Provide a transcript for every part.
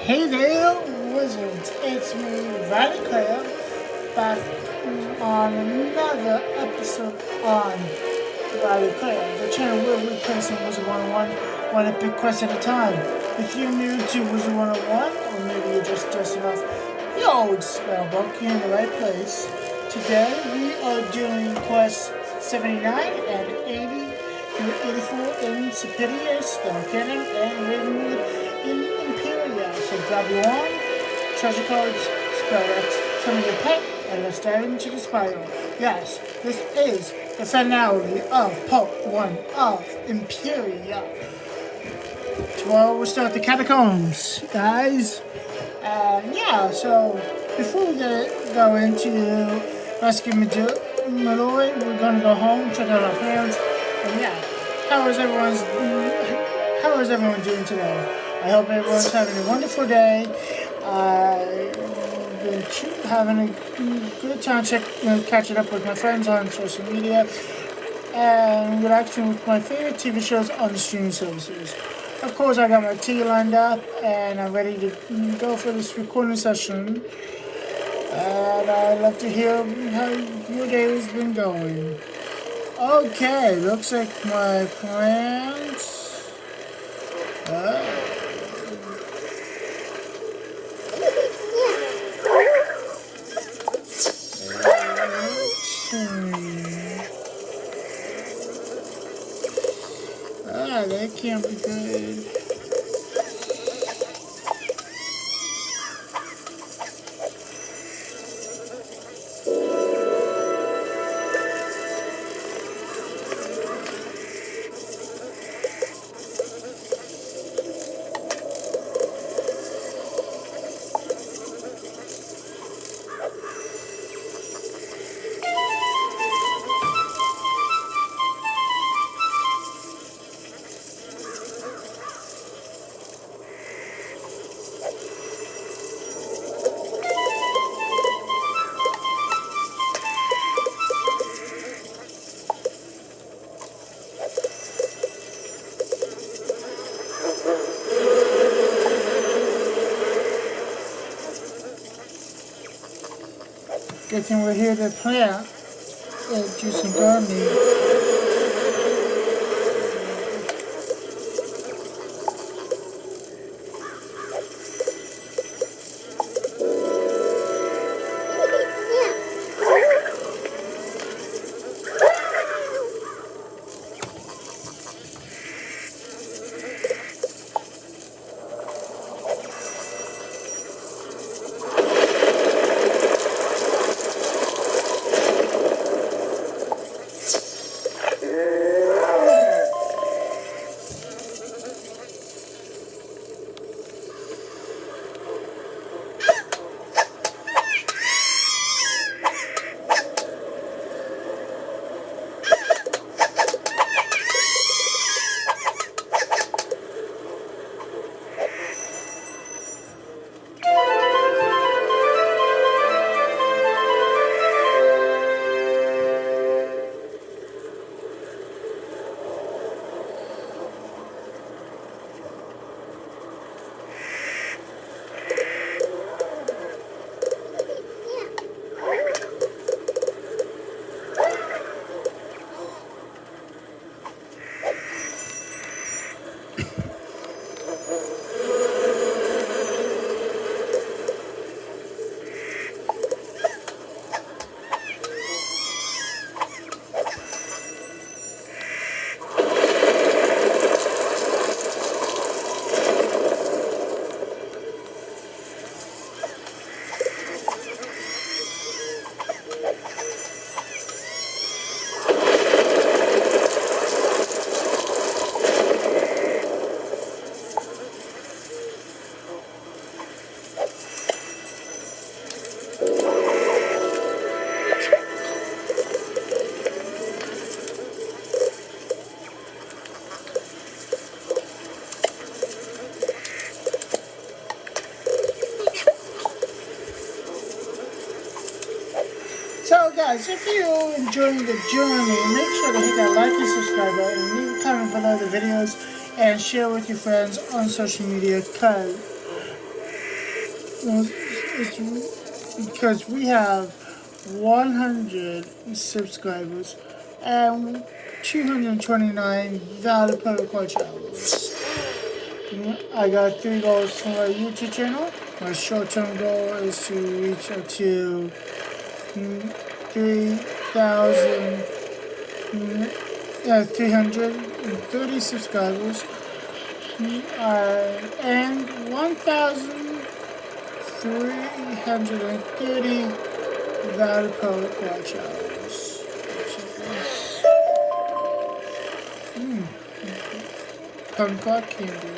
Hey there, wizards! It's me, Bartleby, back on another episode on Bartleby, the channel where we play some Wizard101 one epic quest at a time. If you're new to Wizard101, or maybe you're just dusting off your old spellbook, you're in the right place. Today we are doing quests 79 and 80 through 84 in Superior, Stone Cannon, and Ravenwood in Imperial. So grab your wand, treasure cards, spell decks, summon your pet, and let's dive into the spiral. Yes, this is the finale of part 1 of Imperial. Tomorrow we'll start the catacombs, guys. And yeah, so before we go into rescue Medulla, we're gonna go home, check out our parents, and yeah, how is everyone doing today? I hope everyone's having a wonderful day. I've been having a good time catching up with my friends on social media and relaxing with my favorite TV shows on the streaming services. Of course, I got my tea lined up and I'm ready to go for this recording session. And I'd love to hear how your day has been going. Okay, looks like my plans. That can't be good. Good thing we're here to plant and do some gardening. So guys, if you're enjoying the journey, make sure to hit that like and subscribe button, leave a comment below the videos, and share with your friends on social media, cause it's because we have 100 subscribers and 229 valid public watch hours. I got 3 goals for my YouTube channel. My short-term goal is to reach up to 330 subscribers and 1,330 valid public watch hours. Kumquat candy.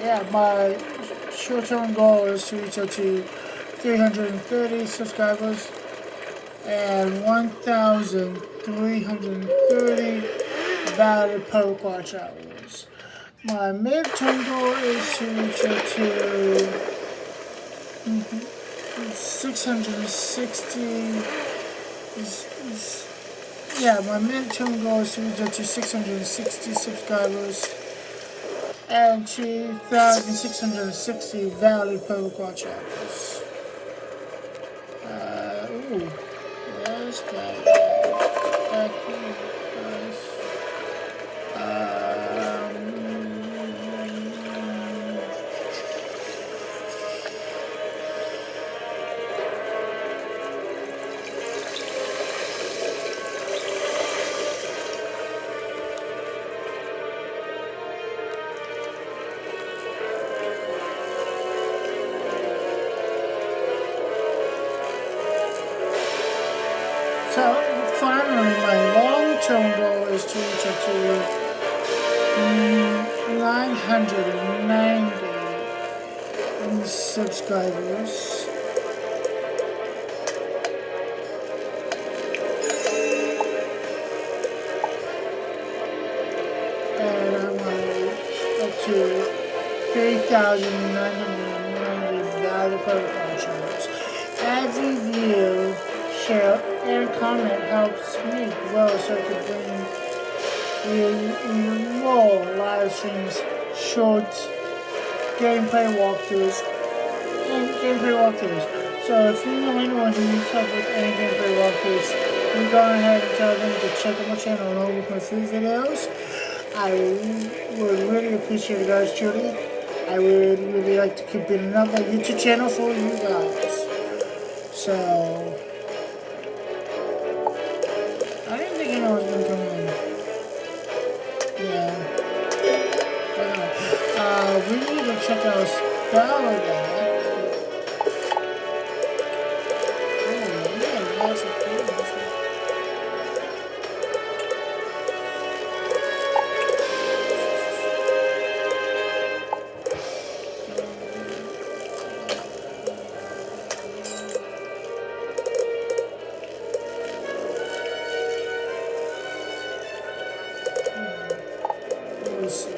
Yeah, my short-term goal is to reach up to 330 subscribers and 1,330 valid public watch hours. My mid-term goal is to reach up to 660. Yeah, my mid-term goal is to reach up to 660 subscribers and 2,660 valid public watch hours. Let's go. So finally, my long-term goal is to reach up to 990 subscribers. And I want to reach up to 3,990 valid public watch hours. Every view, share, and comment helps me grow so I can bring you even more live streams, shorts, gameplay walkthroughs. So if you know anyone who needs help with any gameplay walkthroughs, you go ahead and tell them to check out my channel and over my free videos. I would really appreciate it, guys, truly. I would really like to keep building up my YouTube channel for you guys. So I didn't think anyone was gonna come in. Yeah. We need to check out spell again. Oh, yeah, lots of things. Let's see.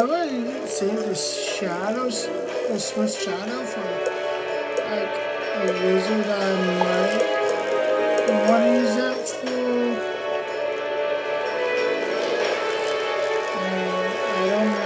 would save the shadows, the Swiss shadow for like a wizard that I might want to use that for. I don't know.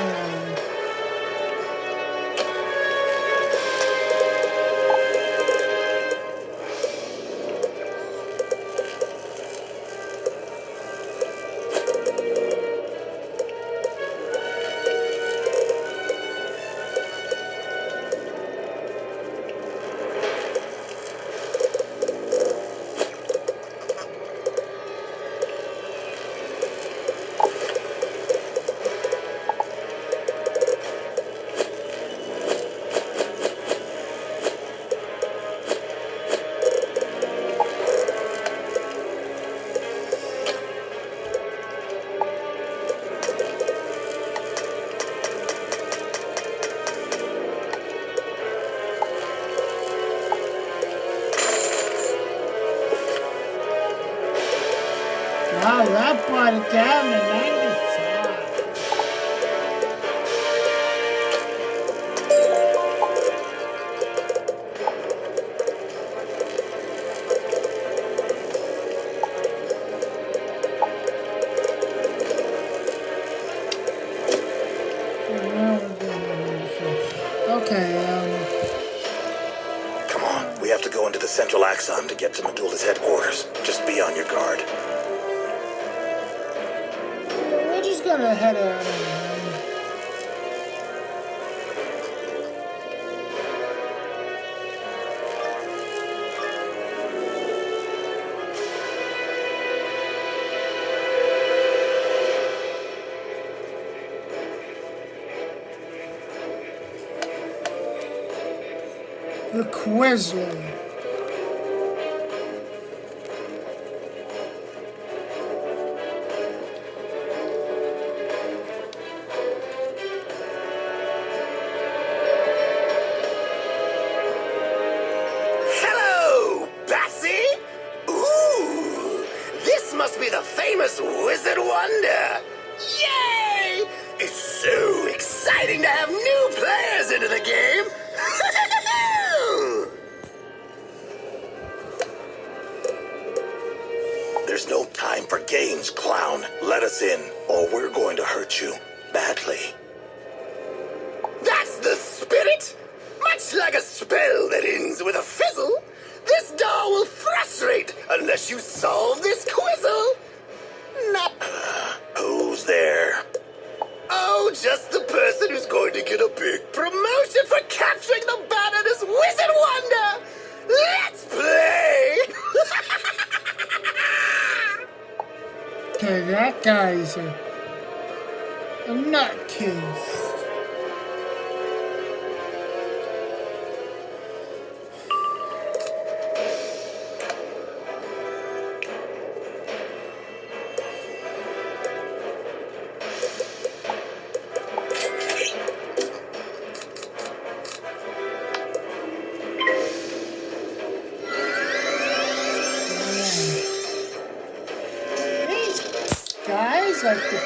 Wow, that brought it down to 95. Okay, Come on, we have to go into the central axon to get to Medulla's headquarters. Just be on your guard. we're just gonna head out. The Quizler. Hello, Batsy! Ooh, this must be the famous Wizard Wonder! Yay! It's so exciting to have new players into the game! There's no time for games, clown. Let us in, or we're going to hurt you badly. That's the spirit! Much like a spell that ends with a fizzle, this door will frustrate unless you solve this quizzle. Not... who's there? Oh, just the person who's going to get a big promotion for capturing the banner's Wizard Wonder! Let's play! Okay, that guy's a nutcase. Guys, like the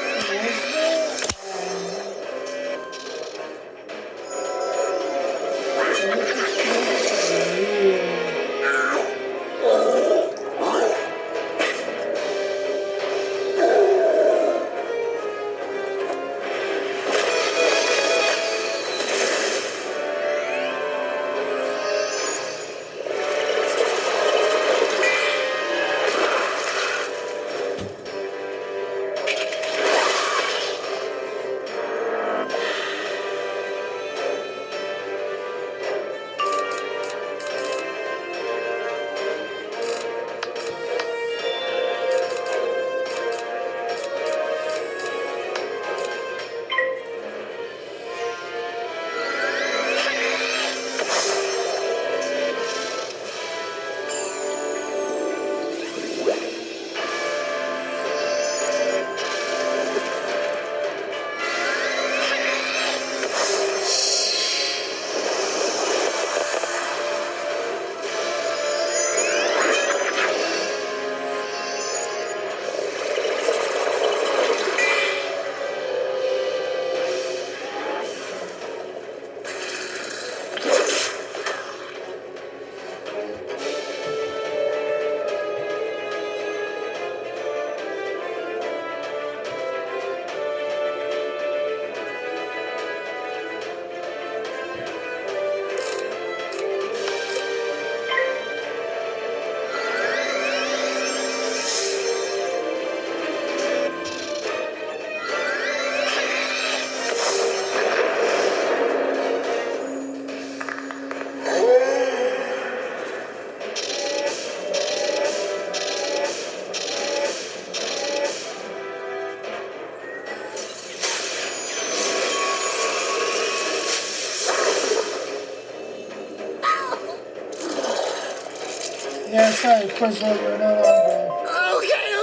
Yeah, sorry, Quizlet, you're no longer.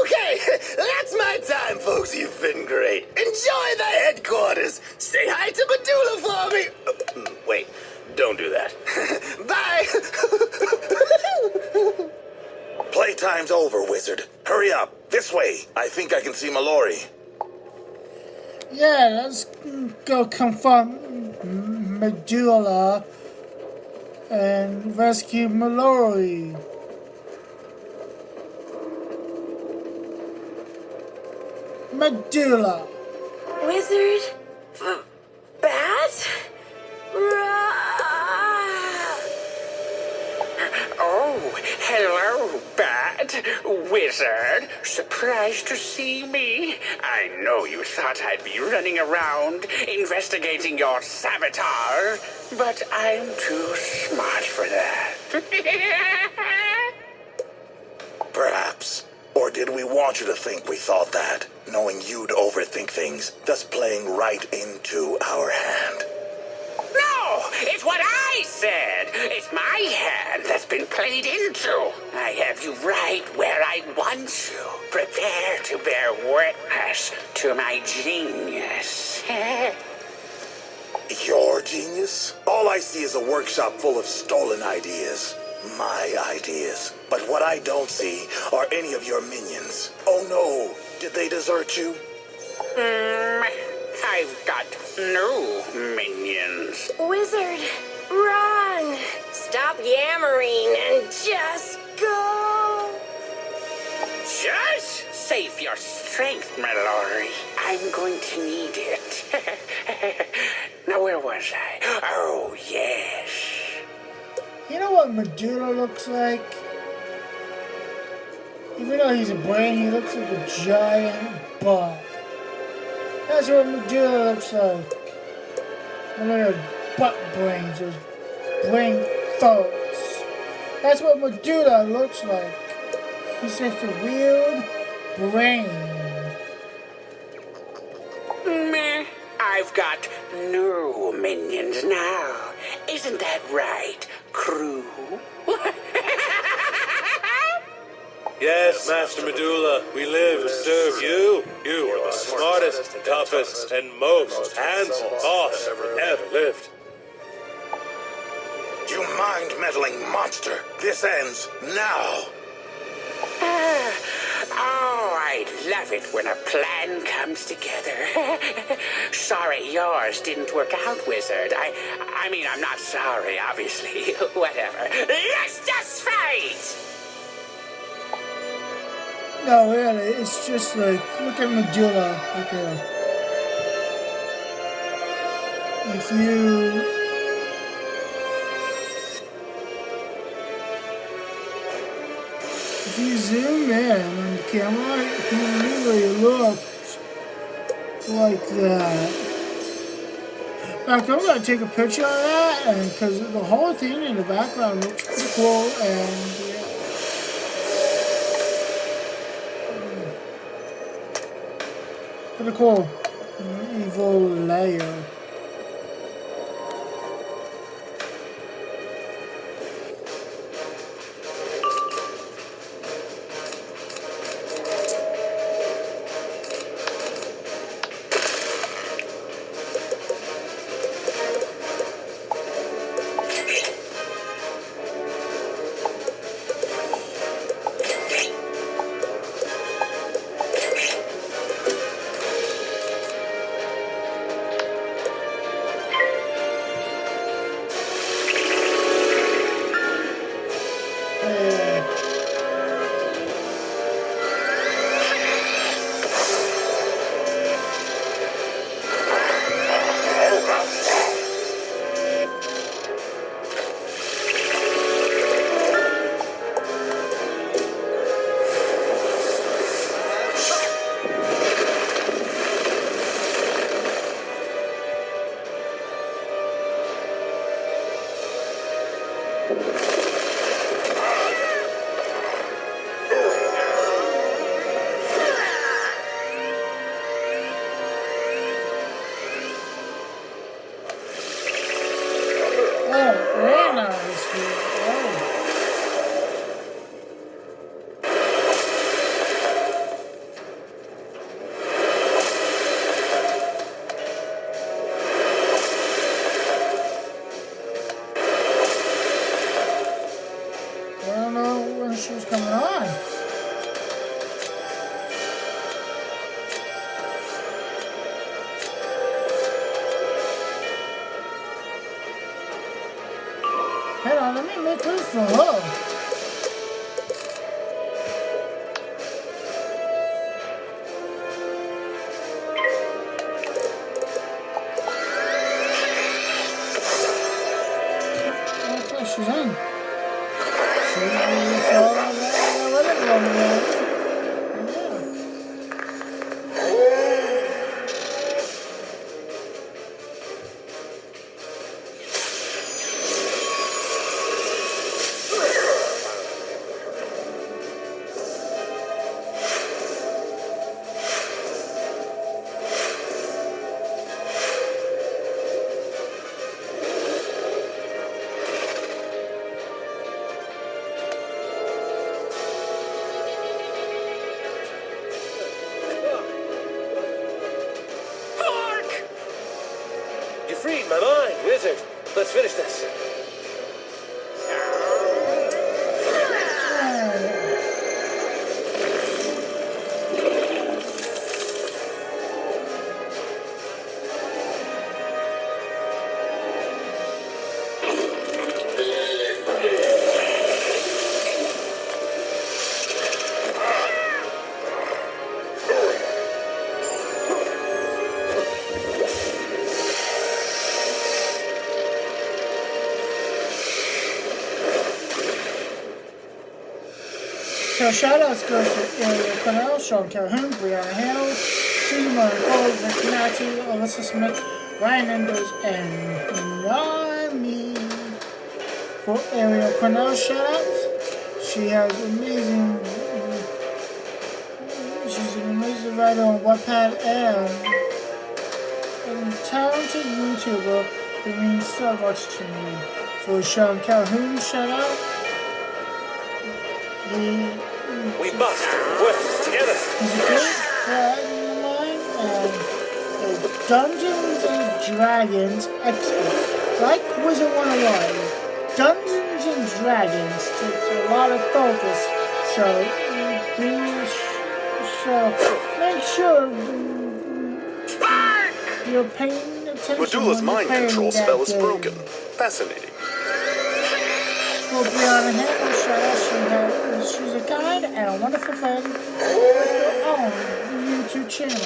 Okay. That's my time, folks. You've been great. Enjoy the headquarters. Say hi to Medulla for me. Wait, don't do that. Bye. Playtime's over, Wizard. Hurry up. This way. I think I can see Mallory. Yeah, let's go confront Medulla and rescue Mallory. Medulla. Wizard? Bat? Oh, hello, Bat. Wizard. Surprised to see me? I know you thought I'd be running around investigating your sabotage, but I'm too smart for that. Perhaps. Or did we want you to think we thought that, knowing you'd overthink things, thus playing right into our hand? No, it's what I said. It's my hand that's been played into. I have you right where I want you. Prepare to bear witness to my genius. Your genius? All I see is a workshop full of stolen ideas. My ideas. But what I don't see are any of your minions. Oh no, did they desert you? I've got no minions. Wizard, run! Stop yammering and just go! Just save your strength, Mallory. I'm going to need it. Now, where was I? Oh, yes. You know what Medulla looks like? Even though he's a brain, he looks like a giant butt. That's what Medulla looks like. One of those butt brains, those brain thoughts. That's what Medulla looks like. He's just a weird brain. Meh. I've got no minions now. Isn't that right, crew? Yes, Master Medulla, we live to serve you. You are the smartest, toughest, and most handsome boss ever lived. You mind-meddling monster. This ends now. Oh, I love it when a plan comes together. Sorry yours didn't work out, Wizard. I mean, I'm not sorry, obviously. Whatever. Let's just fight! No, really, it's just like, look at Medulla. Look at her. If you zoom in on the camera, he really looks like that. In fact, I'm going to take a picture of that, and because the whole thing in the background looks pretty cool, and yeah. Pretty cool. Evil layer. I don't know when she was coming on. Hold on, let me make room for her. Okay, she's in. She's all yeah. You freed my mind, Wizard. Let's finish this. So shoutouts goes to Ariel Cornell, Sean Calhoun, Brianna Hamill, Susan Lauren Cole, Rick Matthew, Alyssa Smith, Ryan Enders, and NAMI. For Ariel Cornell shoutouts, she has amazing. She's an amazing writer on Wattpad and talented YouTuber that means so much to me. For Sean Calhoun shoutout. We must work together. He's a great friend of mine and a Dungeons and Dragons expert. Like Wizard101, Dungeons and Dragons takes a lot of focus, so make sure you're paying attention. Medulla's mind control spell is broken. Fascinating. For Brianna Hamill, she's a kind and a wonderful friend with her own YouTube channel.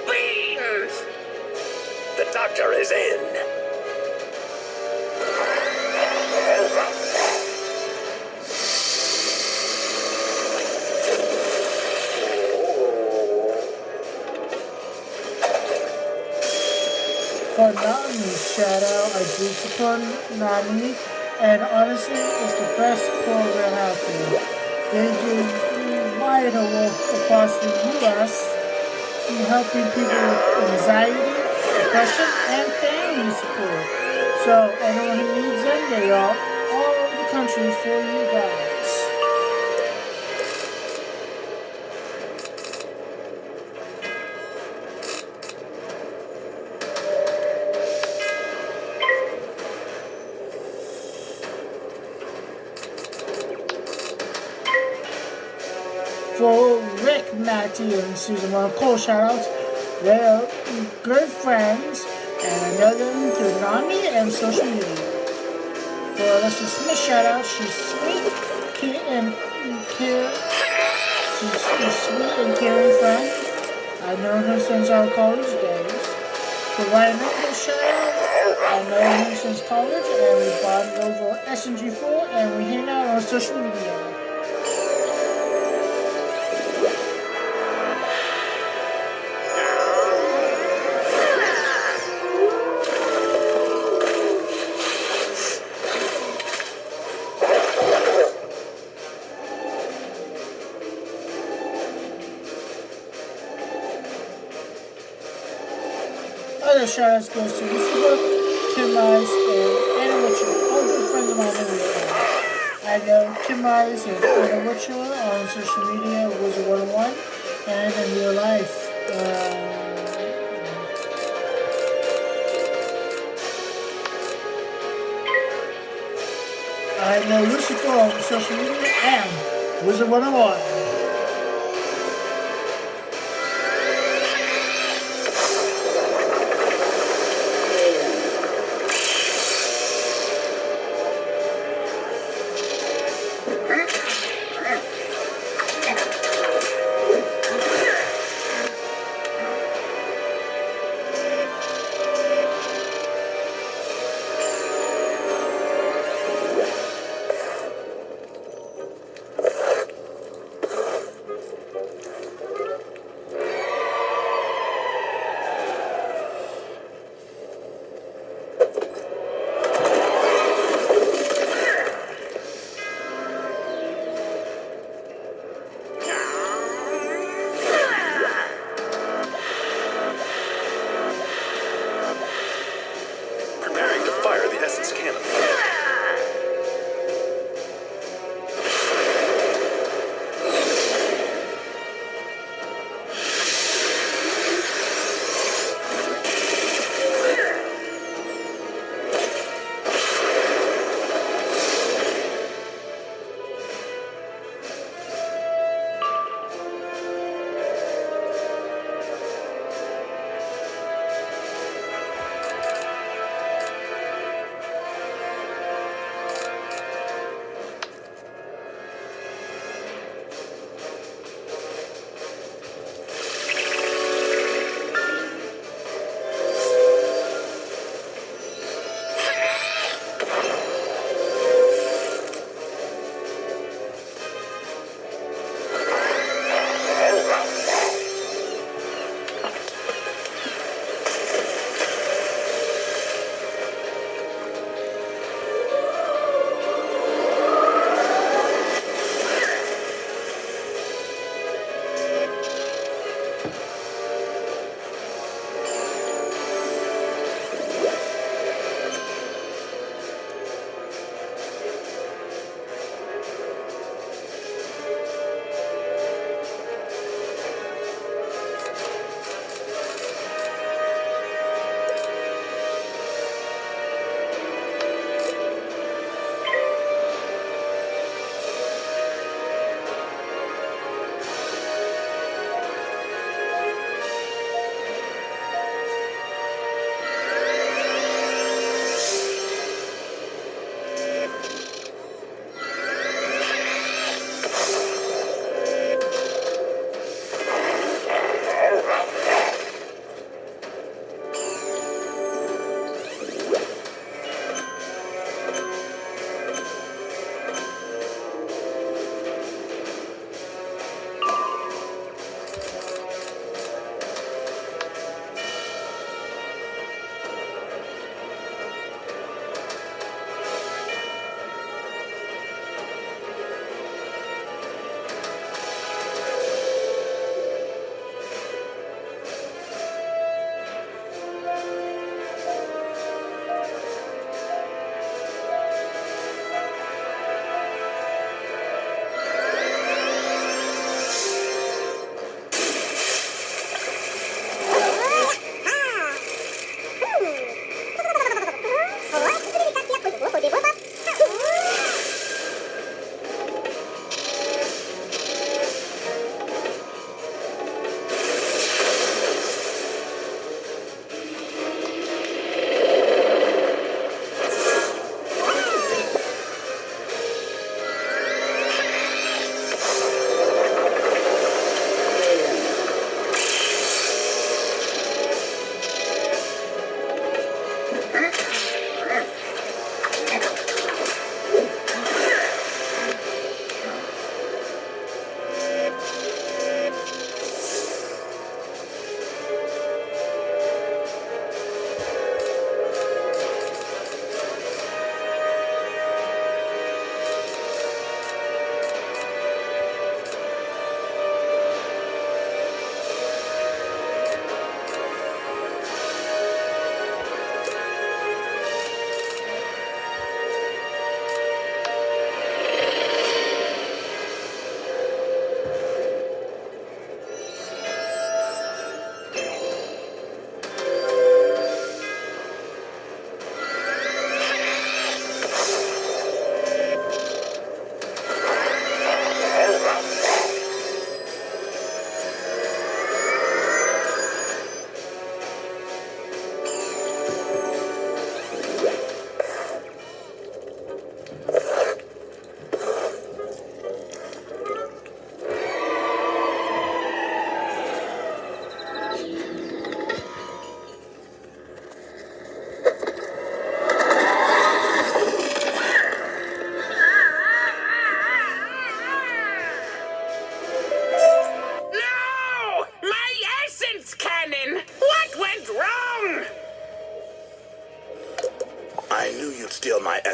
Beans! The doctor is in. For NAMI shoutout, I do support NAMI, and honestly, it's the best program out there. They do vital work across the U.S. in helping people with anxiety, depression, and family support. So, anyone who needs them, they are all over the country for you guys. For Rick, Matty, and Susan Lauren Cole shoutouts, they're good friends, and I know them through NAMI and social media. For Alyssa Smith shoutouts, she's sweet and she's a sweet and caring friend. I've known her since our college days. For Ryan Nichols shoutout, I know him since college, and we bonded over SNG4, and we hang out on social media. Other shoutouts goes to Lucifer, Kim Rice, and Anna Richard, all good friends of mine in the area. I know Kim Rise and Anna Witcher on social media, Wizard101, and in real life. I know Lucifer on social media and Wizard101.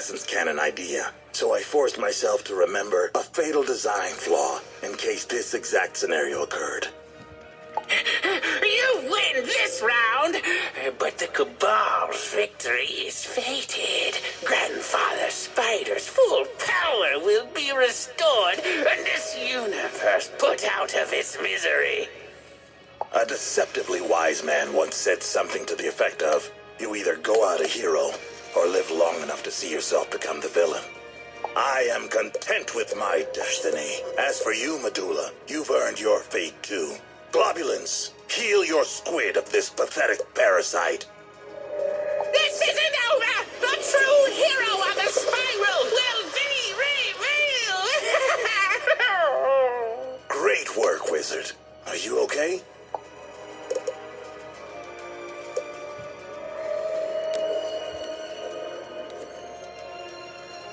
licensed canon idea, so I forced myself to remember a fatal design flaw in case this exact scenario occurred. You win this round, but the Cabal's victory is fated. Grandfather Spider's full power will be restored, and this universe put out of its misery. A deceptively wise man once said something to the effect of, you either go out a hero, or live long enough to see yourself become the villain. I am content with my destiny. As for you, Medulla, you've earned your fate too. Globulins, heal your squid of this pathetic parasite. This isn't over! The true hero of the spiral will be revealed! Great work, Wizard. Are you okay?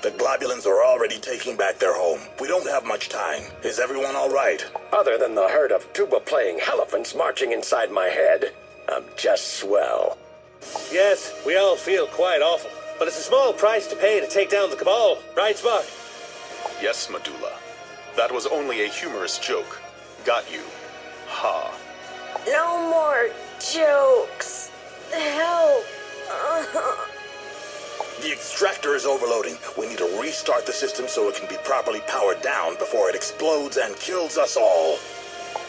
The globulins are already taking back their home. We don't have much time. Is everyone all right? Other than the herd of tuba-playing elephants marching inside my head, I'm just swell. Yes, we all feel quite awful, but it's a small price to pay to take down the Cabal, right, Spock? Yes, Medulla. That was only a humorous joke. Got you. Ha. No more jokes. Help. The extractor is overloading. We need to restart the system so it can be properly powered down before it explodes and kills us all.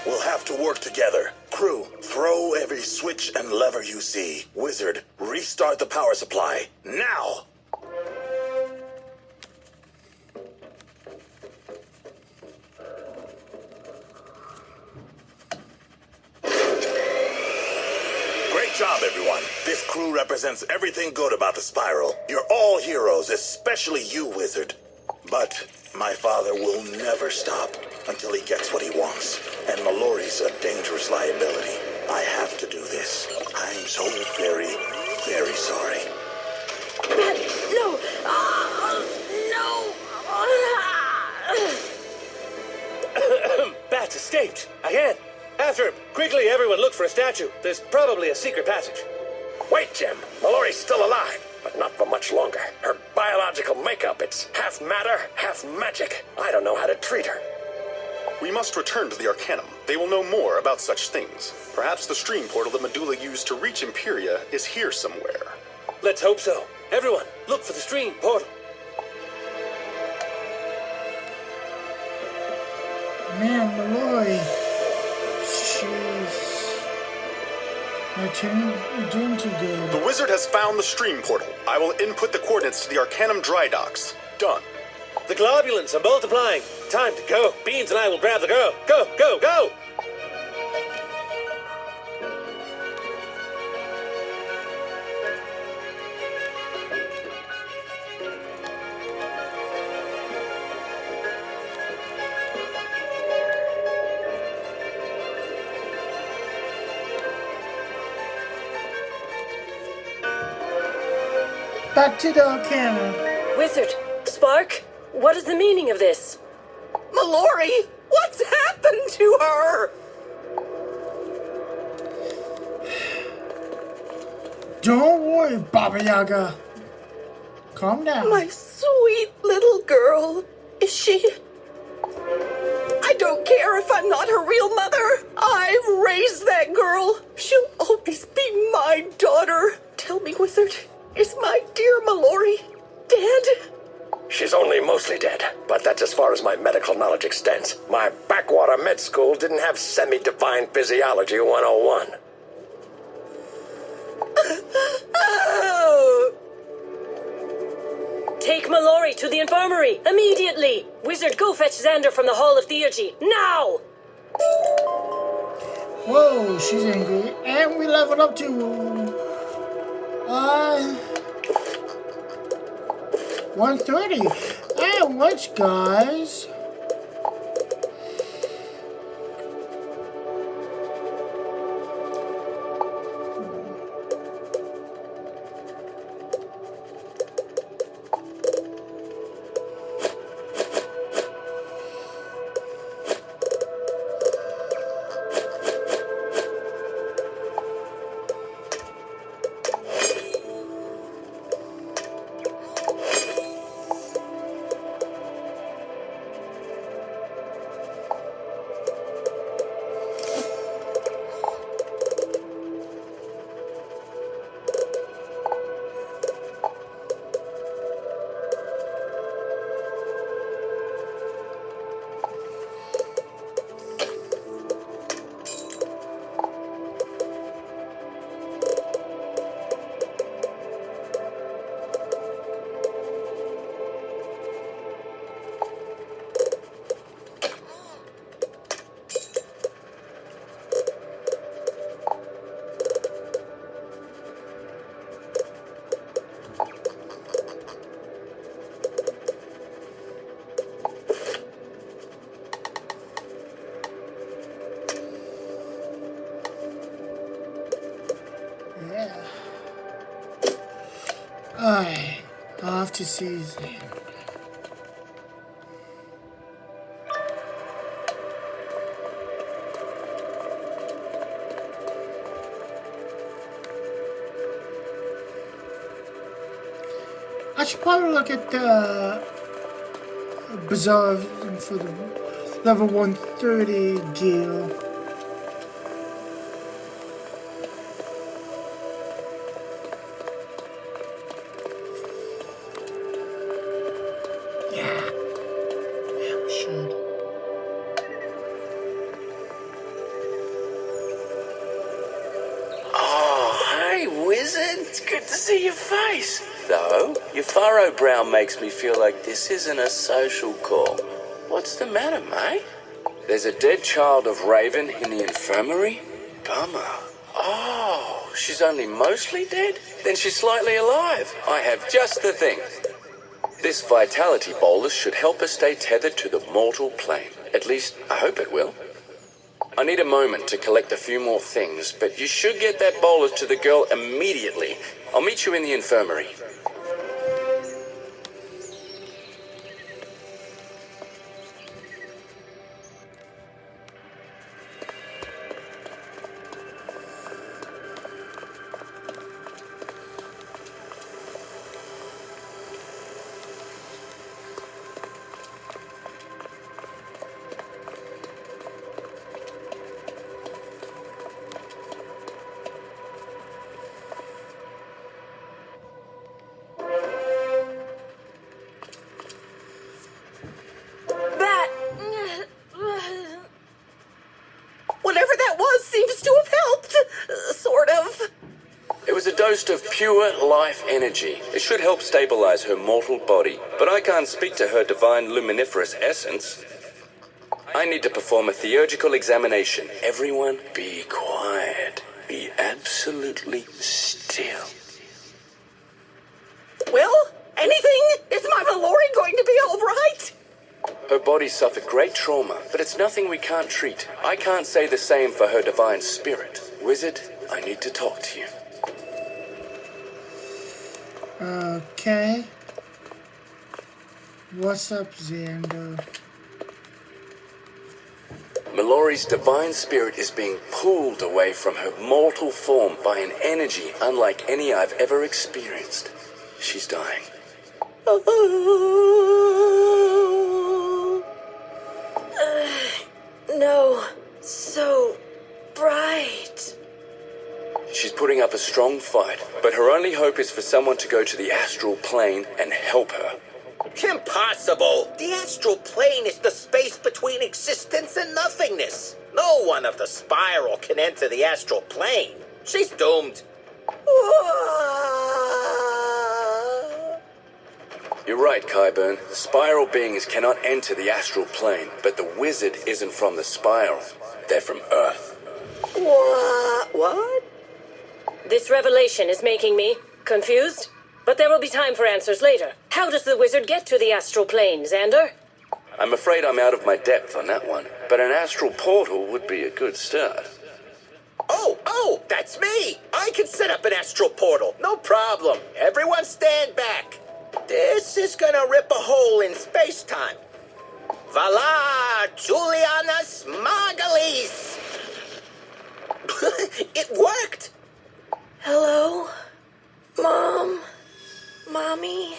We'll have to work together. Crew, throw every switch and lever you see. Wizard, restart the power supply. Now! Great job, everyone. This crew represents everything good about the Spiral. You're all heroes, especially you, Wizard. But my father will never stop until he gets what he wants. And Mallory's a dangerous liability. I have to do this. I'm so very, very sorry. No. No. Bats escaped. Again. After him. Quickly, everyone look for a statue. There's probably a secret passage. Wait, Jim. Mallory's still alive, but not for much longer. Her biological makeup, it's half matter, half magic. I don't know how to treat her. We must return to the Arcanum. They will know more about such things. Perhaps the stream portal that Medulla used to reach Imperia is here somewhere. Let's hope so. Everyone, look for the stream portal. Man, Malloy. She's not doing too good. The wizard has found the stream portal. I will input the coordinates to the Arcanum dry docks. Done. The globulins are multiplying. Time to go. Beans and I will grab the girl. Go, go, go! Back to the camera. Wizard, Spark, what is the meaning of this? Mallory, what's happened to her? Don't worry, Baba Yaga. Calm down. My sweet little girl. Is she? I don't care if I'm not her real mother. I raised that girl. She'll always be my daughter. Tell me, Wizard, is my dear Mallory dead? She's only mostly dead, but that's as far as my medical knowledge extends. My backwater med school didn't have semi-divine physiology 101. Oh. Take Mallory to the infirmary, immediately! Wizard, go fetch Xander from the Hall of Theurgy, now! Whoa, she's angry. And we leveled up to 130. And watch, guys. to see Xander. I should probably look at the bazaar for the level 130 deal. Yeah, we should. Oh, hey, Wizard. It's good to see your face. Though, your furrow brow makes me feel like this isn't a social call. What's the matter, mate? There's a dead child of Raven in the infirmary? Bummer. Oh, she's only mostly dead? Then she's slightly alive. I have just the thing. This vitality bolus should help us stay tethered to the mortal plane. At least, I hope it will. I need a moment to collect a few more things, but you should get that bolus to the girl immediately. I'll meet you in the infirmary. Whatever that was seems to have helped. Sort of. It was a dose of pure life energy. It should help stabilize her mortal body, but I can't speak to her divine luminiferous essence. I need to perform a theurgical examination. Everyone, be quiet. Be absolutely still. Well, anything? Is my Valori going to be all right? Her body suffered great trauma, but it's nothing we can't treat. I can't say the same for her divine spirit. Wizard, I need to talk to you. Okay. What's up, Xander? Mallory's divine spirit is being pulled away from her mortal form by an energy unlike any I've ever experienced. She's dying. No. So bright. She's putting up a strong fight, but her only hope is for someone to go to the astral plane and help her. Impossible! The astral plane is the space between existence and nothingness. No one of the spiral can enter the astral plane. She's doomed. You're right, Kyburn. Spiral beings cannot enter the astral plane, but the wizard isn't from the spiral. They're from Earth. What? This revelation is making me confused, but there will be time for answers later. How does the wizard get to the astral plane, Xander? I'm afraid I'm out of my depth on that one, but an astral portal would be a good start. Oh, that's me! I can set up an astral portal, no problem. Everyone stand back. This is gonna rip a hole in space-time. Valar Julianus Margalis! It worked! Hello? Mom? Mommy?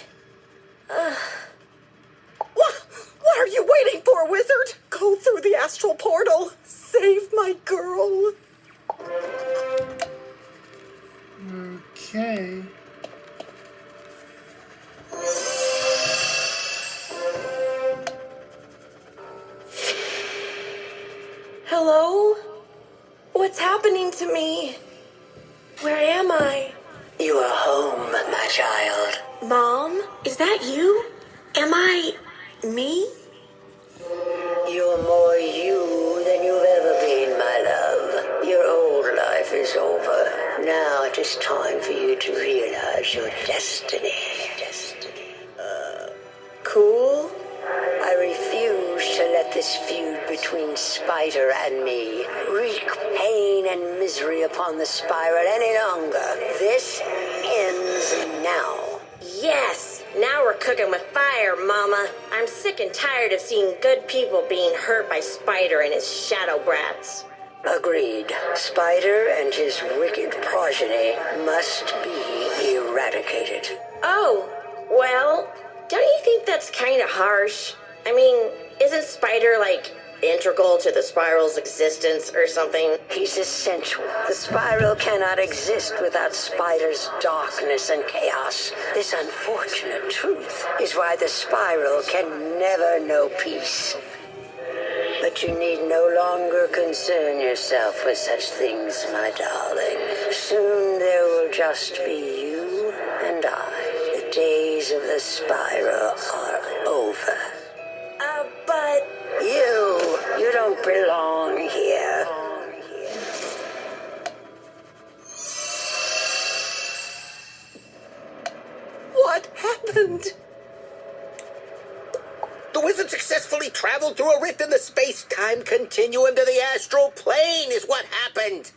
What are you waiting for, wizard? Go through the astral portal. Save my girl. Okay. Hello? What's happening to me? Where am I? You are home, my child. Mom? Is that you? Am I... me? You're more you than you've ever been, my love. Your old life is over. Now it is time for you to realize your destiny. Cool? I refuse to let this feud between Spider and me wreak pain and misery upon the spiral any longer. This ends now. Yes! Now we're cooking with fire, Mama. I'm sick and tired of seeing good people being hurt by Spider and his shadow brats. Agreed. Spider and his wicked progeny must be eradicated. Oh, well, don't you think that's kind of harsh? I mean, isn't Spider, like, integral to the Spiral's existence or something? He's essential. The Spiral cannot exist without Spider's darkness and chaos. This unfortunate truth is why the Spiral can never know peace. But you need no longer concern yourself with such things, my darling. Soon there will just be you and I. The days of the Spiral are over. But... You don't belong here. What happened? The wizard successfully traveled through a rift in the space-time continuum to the astral plane is what happened.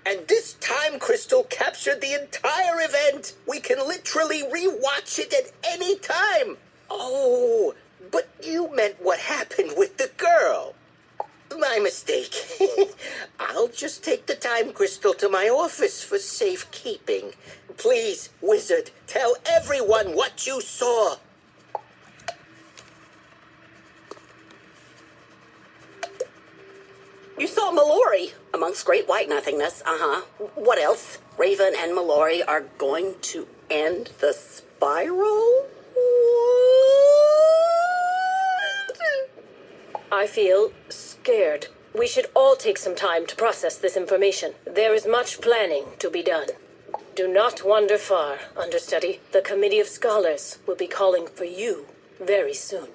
And this time crystal captured the entire event. We can literally re-watch it at any time. Oh, but you meant what happened with the girl. My mistake. I'll just take the time crystal to my office for safekeeping. Please, wizard, tell everyone what you saw. You saw Mallory amongst great white nothingness. What else? Raven and Mallory are going to end the Spiral? I feel scared. We should all take some time to process this information. There is much planning to be done. Do not wander far, understudy. The Committee of Scholars will be calling for you very soon.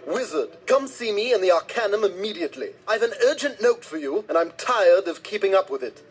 Wizard, come see me in the Arcanum immediately. I've an urgent note for you, and I'm tired of keeping up with it.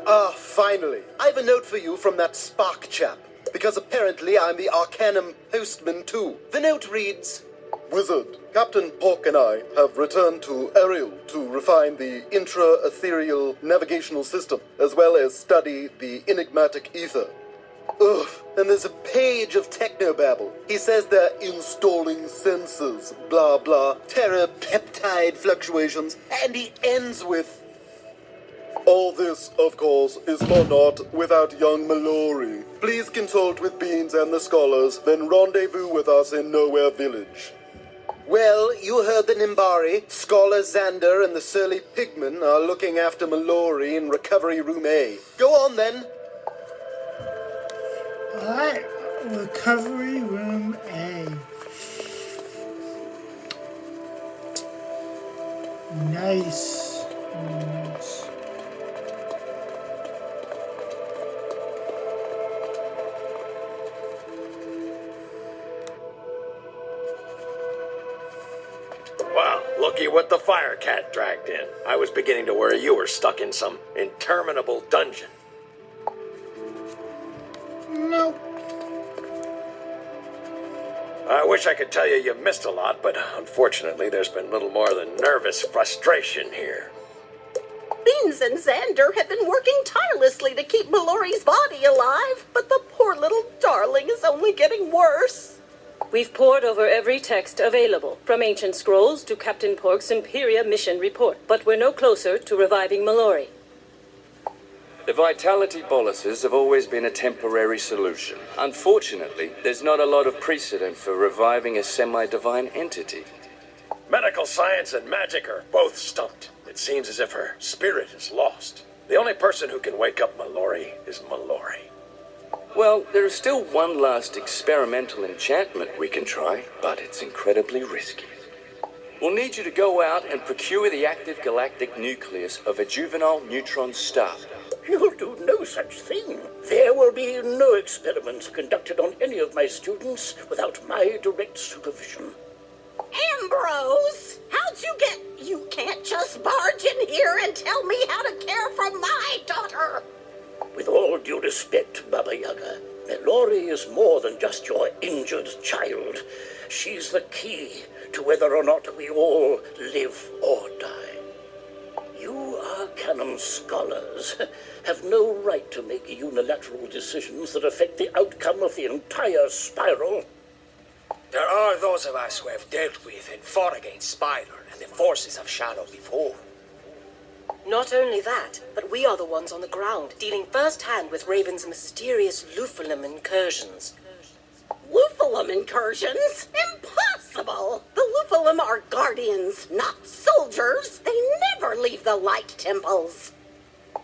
Ah, finally. I have a note for you from that Spark chap. Because apparently I'm the Arcanum postman too. The note reads, Wizard, Captain Pork and I have returned to Ariel to refine the intra-ethereal navigational system, as well as study the enigmatic ether. Ugh, and there's a page of technobabble. He says they're installing sensors, blah blah, terra-peptide fluctuations, and he ends with, all this, of course, is for naught without young Mallory. Please consult with Beans and the scholars, then rendezvous with us in Nowhere Village. Well, you heard the Nimbari. Scholar Xander and the surly Pigman are looking after Mallory in Recovery Room A. Go on, then. Alright, Recovery Room A. Nice. Nice. Well, looky what the fire cat dragged in. I was beginning to worry you were stuck in some interminable dungeon. Nope. I wish I could tell you you missed a lot, but unfortunately there's been little more than nervous frustration here. Beans and Xander have been working tirelessly to keep Mallory's body alive, but the poor little darling is only getting worse. We've pored over every text available, from ancient scrolls to Captain Pork's Imperia mission report, but we're no closer to reviving Mallory. The vitality boluses have always been a temporary solution. Unfortunately, there's not a lot of precedent for reviving a semi-divine entity. Medical science and magic are both stumped. It seems as if her spirit is lost. The only person who can wake up Mallory is Mallory. Well, there is still one last experimental enchantment we can try, but it's incredibly risky. We'll need you to go out and procure the active galactic nucleus of a juvenile neutron star. You'll do no such thing. There will be no experiments conducted on any of my students without my direct supervision. Ambrose, how'd you get... You can't just barge in here and tell me how to care for my daughter. With all due respect, Baba Yaga, Mallory is more than just your injured child. She's the key to whether or not we all live or die. You Arcanum scholars have no right to make unilateral decisions that affect the outcome of the entire spiral. There are those of us who have dealt with and fought against Spider and the forces of Shadow before. Not only that, but we are the ones on the ground, dealing firsthand with Raven's mysterious Lupulum incursions. Lupulum incursions? Impossible! The Lupulum are guardians, not soldiers. They never leave the light temples.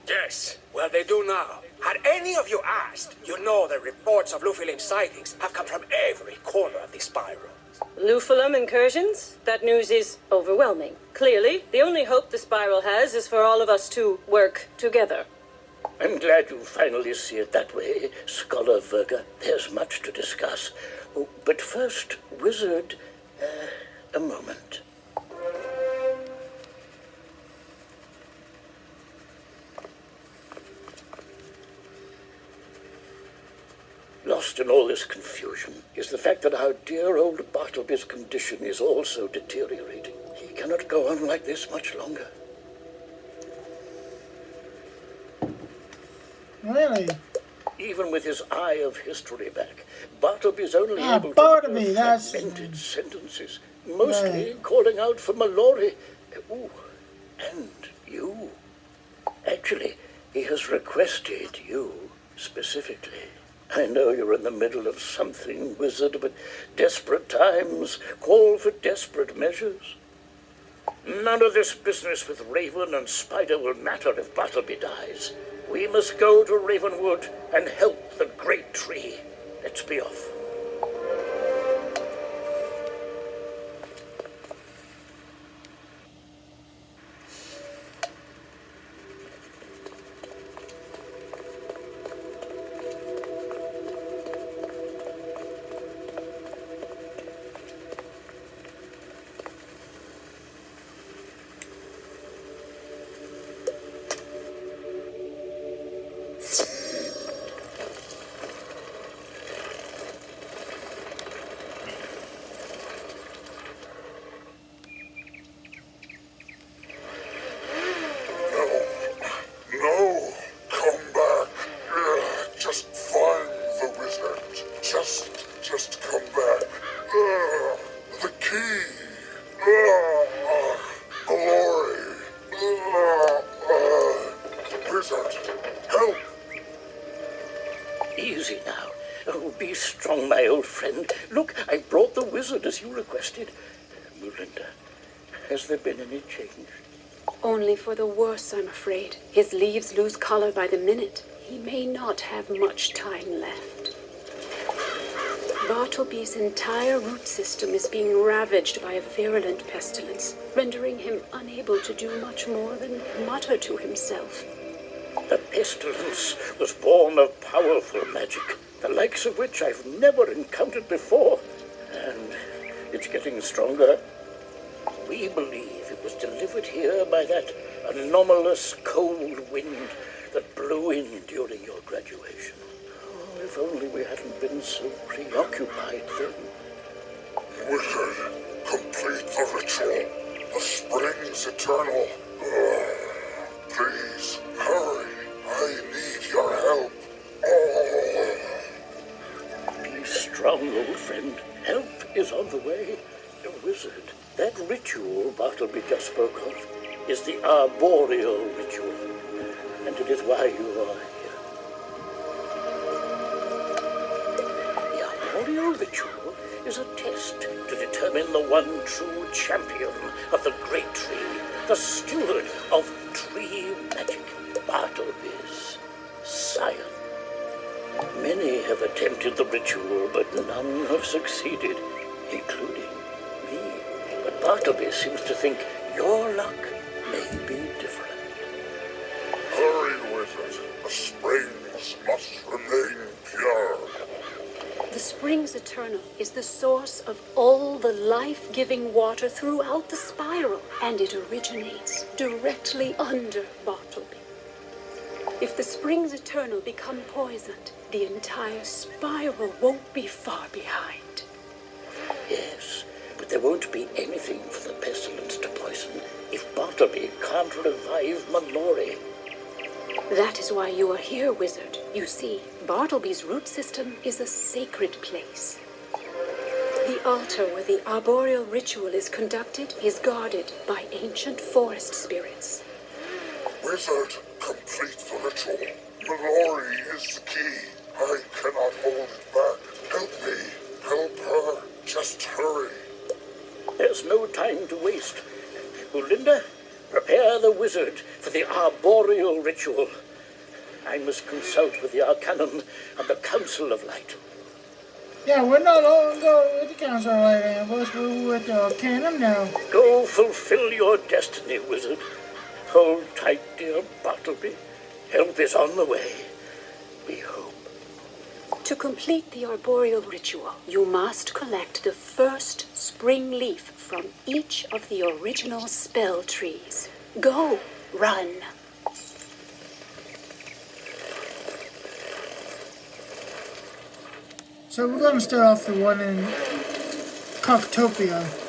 Yes, well they do now. Had any of you asked, you know the reports of Lupulum sightings have come from every corner of the spiral. Lupulum incursions? That news is overwhelming. Clearly, the only hope the spiral has is for all of us to work together. I'm glad you finally see it that way, Scholar Verga. There's much to discuss. Oh, but first, Wizard, a moment. Lost in all this confusion is the fact that our dear old Bartleby's condition is also deteriorating. He cannot go on like this much longer. Really? Even with his eye of history back, Bartleby's only able Bartleby, to that's fragmented sentences, mostly calling out for Mallory. Ooh, and you. Actually, he has requested you specifically. I know you're in the middle of something, Wizard, but desperate times call for desperate measures. None of this business with Raven and Spider will matter if Bartleby dies. We must go to Ravenwood and help the great tree. Let's be off. No, come back. Just find the wizard. Just come back. The key. Glory. Wizard, help. Easy now. Oh, be strong, my old friend. Look, I brought the wizard as you requested. Melinda, has there been any change? Only for the worse, I'm afraid. His leaves lose color by the minute. He may not have much time left. Bartleby's entire root system is being ravaged by a virulent pestilence, rendering him unable to do much more than mutter to himself. The pestilence was born of powerful magic, the likes of which I've never encountered before. And it's getting stronger. We believe it was delivered here by that anomalous cold wind that blew in during your graduation. Oh, if only we hadn't been so preoccupied then. Wizard, complete the ritual. The spring's eternal. Please, hurry. I need your help. Be strong, old friend. Help is on the way. Wizard, that ritual Bartleby just spoke of is the arboreal ritual, and it is why you are here. The arboreal ritual is a test to determine the one true champion of the great tree, the steward of tree magic, Bartleby's scion. Many have attempted the ritual, but none have succeeded, including me. But Bartleby seems to think your luck may be different. Hurry, Wizard. The springs must remain pure. The Springs Eternal is the source of all the life-giving water throughout the spiral, and it originates directly under Bartleby. If the Springs Eternal become poisoned, the entire spiral won't be far behind. Yes, but there won't be anything for the pestilence to poison if Bartleby can't revive Mallory. That is why you are here, Wizard. You see, Bartleby's root system is a sacred place. The altar where the arboreal ritual is conducted is guarded by ancient forest spirits. Wizard, complete the ritual. Mallory is the key. I cannot hold it back. Help me. Help her. Just hurry. There's no time to waste. Belinda, prepare the wizard for the arboreal ritual. I must consult with the Arcanum and the Council of Light. Yeah, we're no longer with the Council of Light, Ambush. We're with the Arcanum now. Go fulfill your destiny, wizard. Hold tight, dear Bartleby. Help is on the way. Be home. To complete the arboreal ritual, you must collect the first spring leaf from each of the original spell trees. Go, run. So we're going to start off the one in Cocktopia.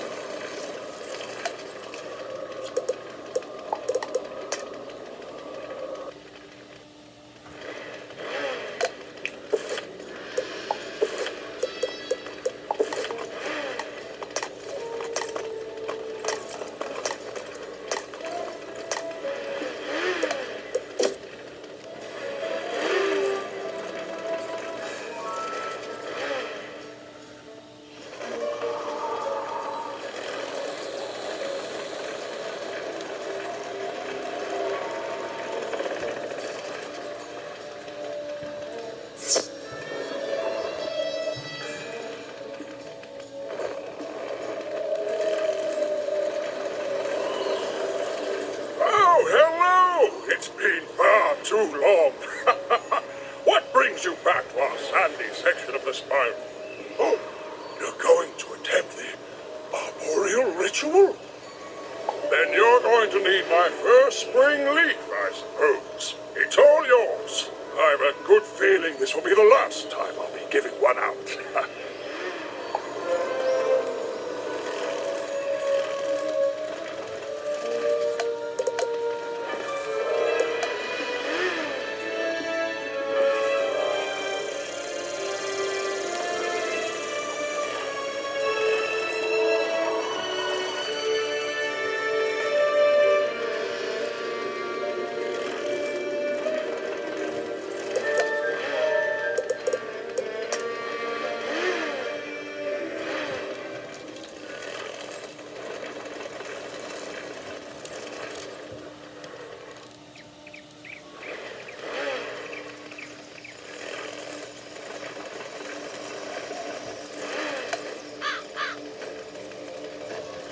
It's been far too long. What brings you back to our sandy section of the spiral? Oh, you're going to attempt the arboreal ritual? Then you're going to need my first spring leaf, I suppose. It's all yours. I've a good feeling this will be the last time I'll be giving one out.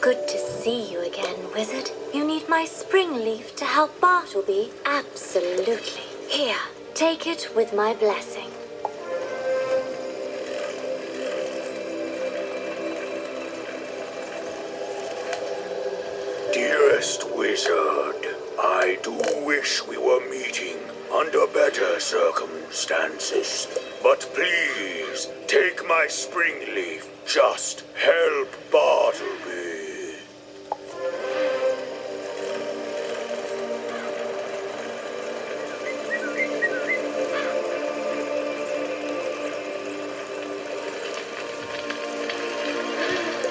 Good to see you again, Wizard. You need my spring leaf to help Bartleby? Absolutely. Here, take it with my blessing. Dearest Wizard, I do wish we were meeting under better circumstances. But please, take my spring leaf. Just help Bartleby.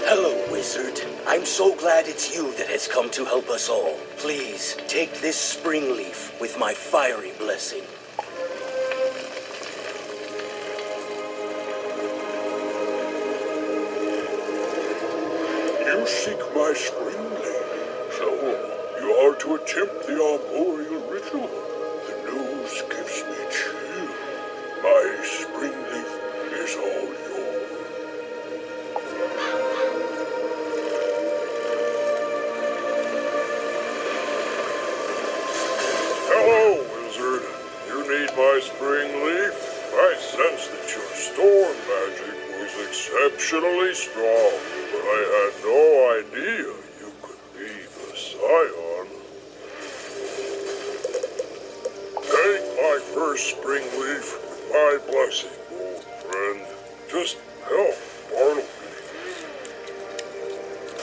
Hello, Wizard. I'm so glad it's you that has come to help us all. Please, take this spring leaf with my fiery blessing. You seek my spring leaf, so you are to attempt the arboreal ritual. The news gives me chill. My spring leaf is all yours. Hello, Wizard. You need was that your storm magic was exceptionally strong, but I had no idea you could be the Scion. Take my first spring leaf with my blessing, old friend. Just help Bartleby.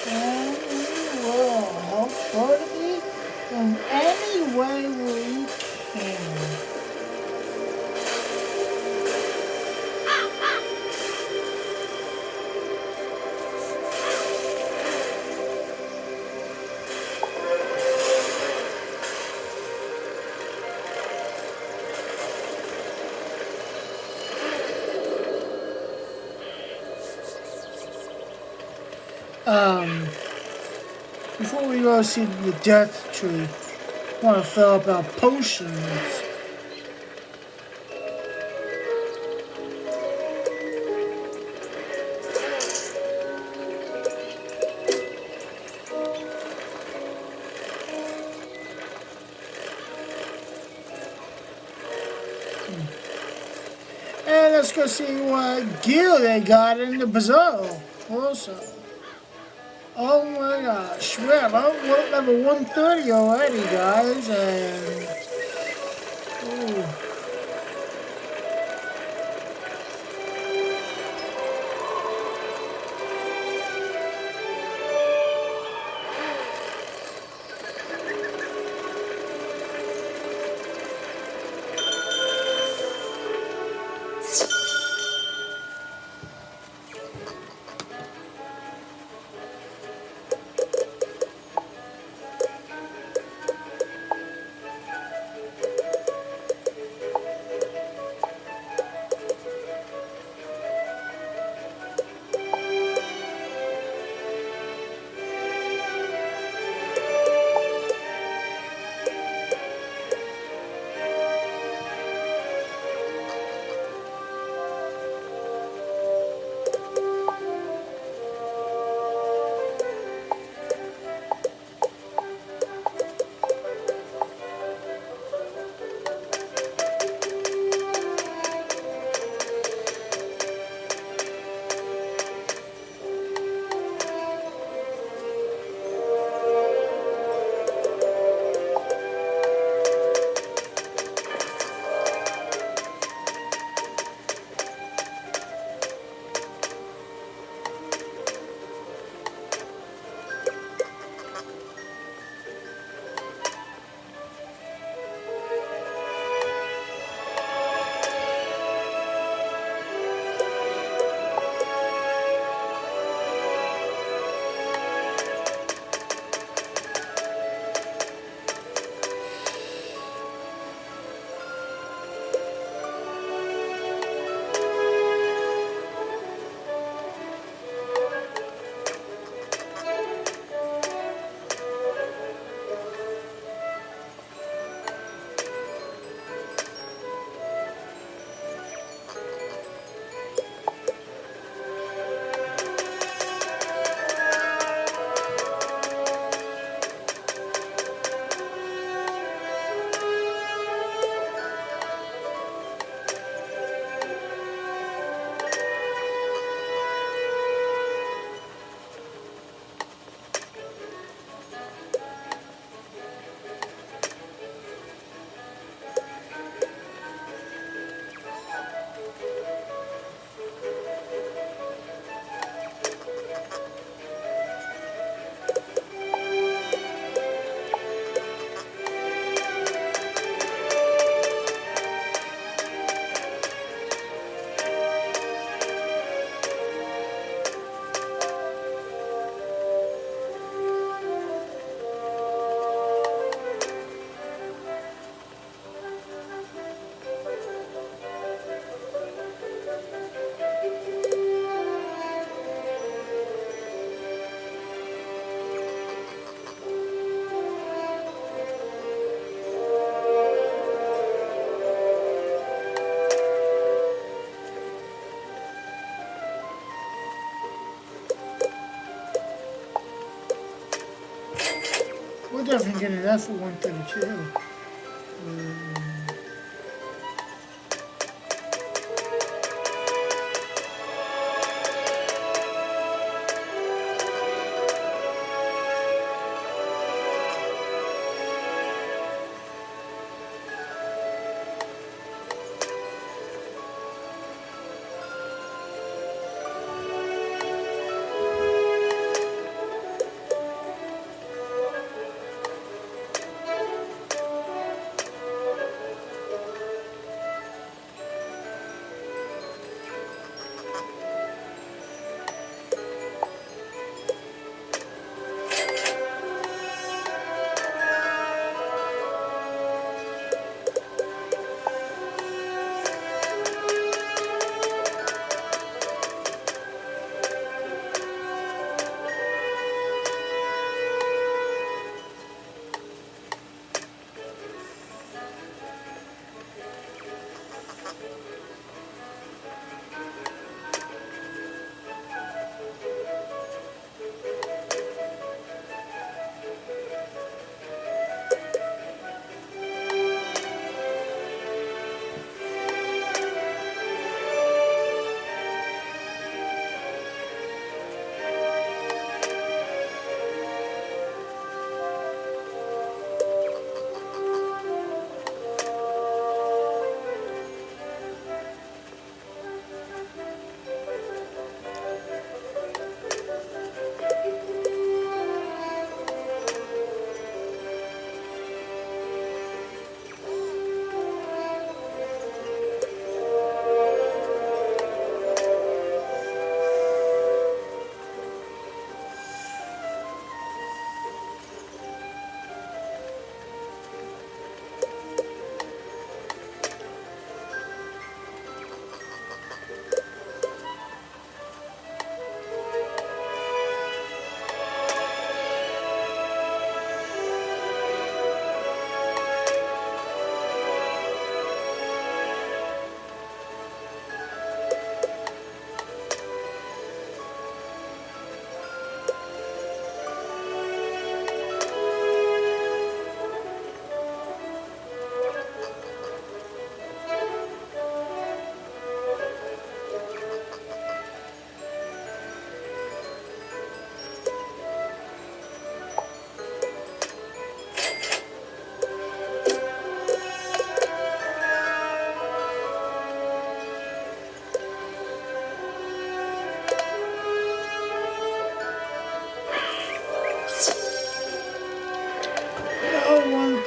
And we will help Bartleby in any way we can. Before we go see the death tree, I want to fill up our potions. And let's go see what gear they got in the bazaar also. Oh my gosh, we're at level 130 already, guys, and ooh. We're definitely getting that for 132.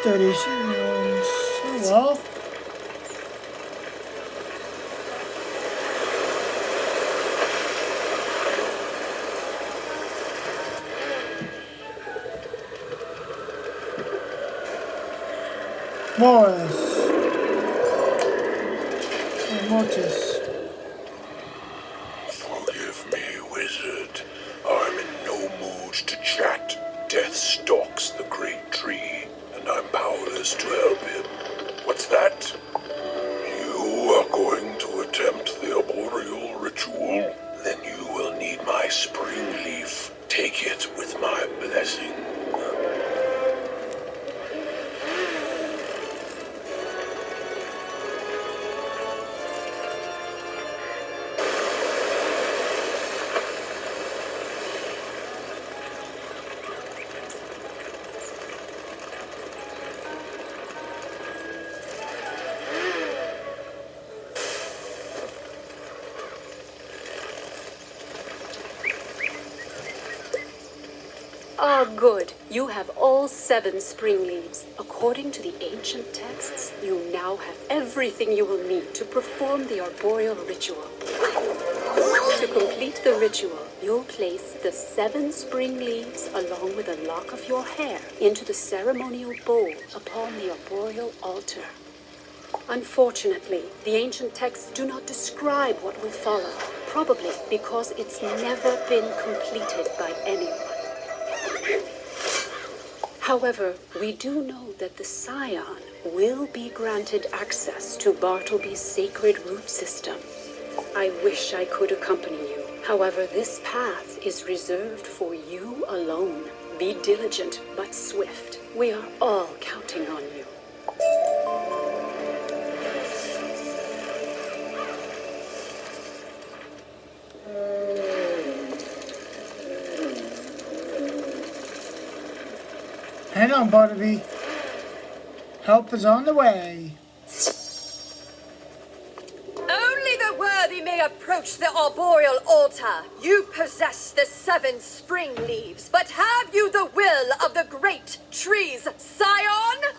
30 seconds. Oh well. Morris. Or Mortis. Forgive me, wizard. I'm in no mood to chat. Death stalks the great tree, and I'm powerless to help him. What's that? You are going to attempt the arboreal ritual? Then you will need my spring leaf. Take it with my blessing. Ah, good. You have all 7 spring leaves. According to the ancient texts, you now have everything you will need to perform the arboreal ritual. To complete the ritual, you'll place the 7 spring leaves along with a lock of your hair into the ceremonial bowl upon the arboreal altar. Unfortunately, the ancient texts do not describe what will follow, probably because it's never been completed by anyone. However, we do know that the Scion will be granted access to Bartleby's sacred root system. I wish I could accompany you. However, this path is reserved for you alone. Be diligent but swift. We are all counting on you. Hang on, Bartleby. Help is on the way. Only the worthy may approach the arboreal altar. You possess the 7 spring leaves, but have you the will of the great tree's scion?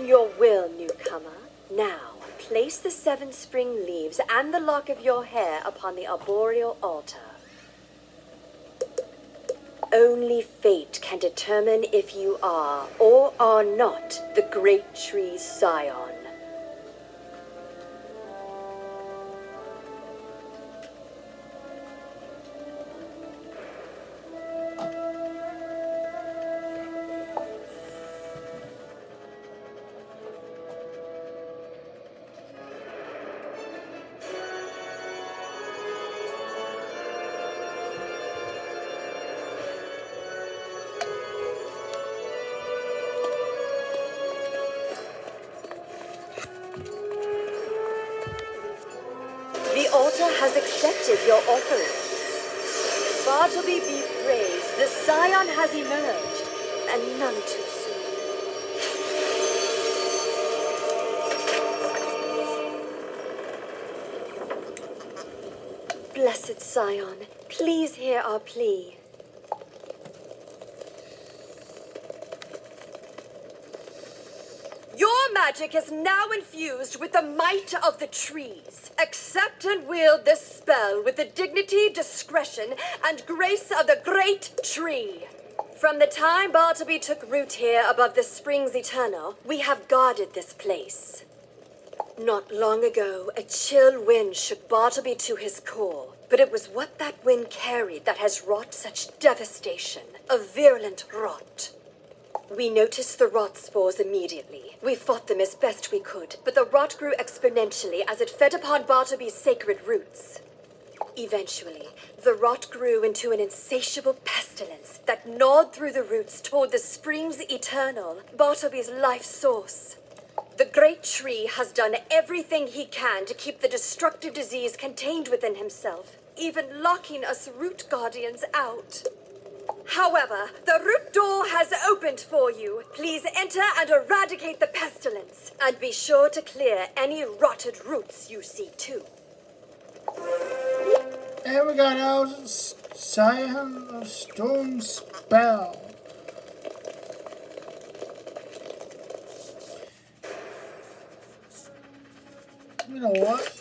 Your will, newcomer. Now, place the 7 spring leaves and the lock of your hair upon the arboreal altar. Only fate can determine if you are or are not the great tree's scion. The altar has accepted your offering. Bartleby be praised. The Scion has emerged, and none too soon. Blessed Scion, please hear our plea. Your magic is now infused with the might of the trees. Accept and wield this spell with the dignity, discretion, and grace of the great tree. From the time Bartleby took root here above the springs eternal, we have guarded this place. Not long ago, a chill wind shook Bartleby to his core, but it was what that wind carried that has wrought such devastation, a virulent rot. We noticed the rot spores immediately. We fought them as best we could, but the rot grew exponentially as it fed upon Bartleby's sacred roots. Eventually, the rot grew into an insatiable pestilence that gnawed through the roots toward the springs eternal, Bartleby's life source. The great tree has done everything he can to keep the destructive disease contained within himself, even locking us root guardians out. However, the root door has opened for you. Please enter and eradicate the pestilence, and be sure to clear any rotted roots you see too. And we got our Scion of Stone spell. You know what?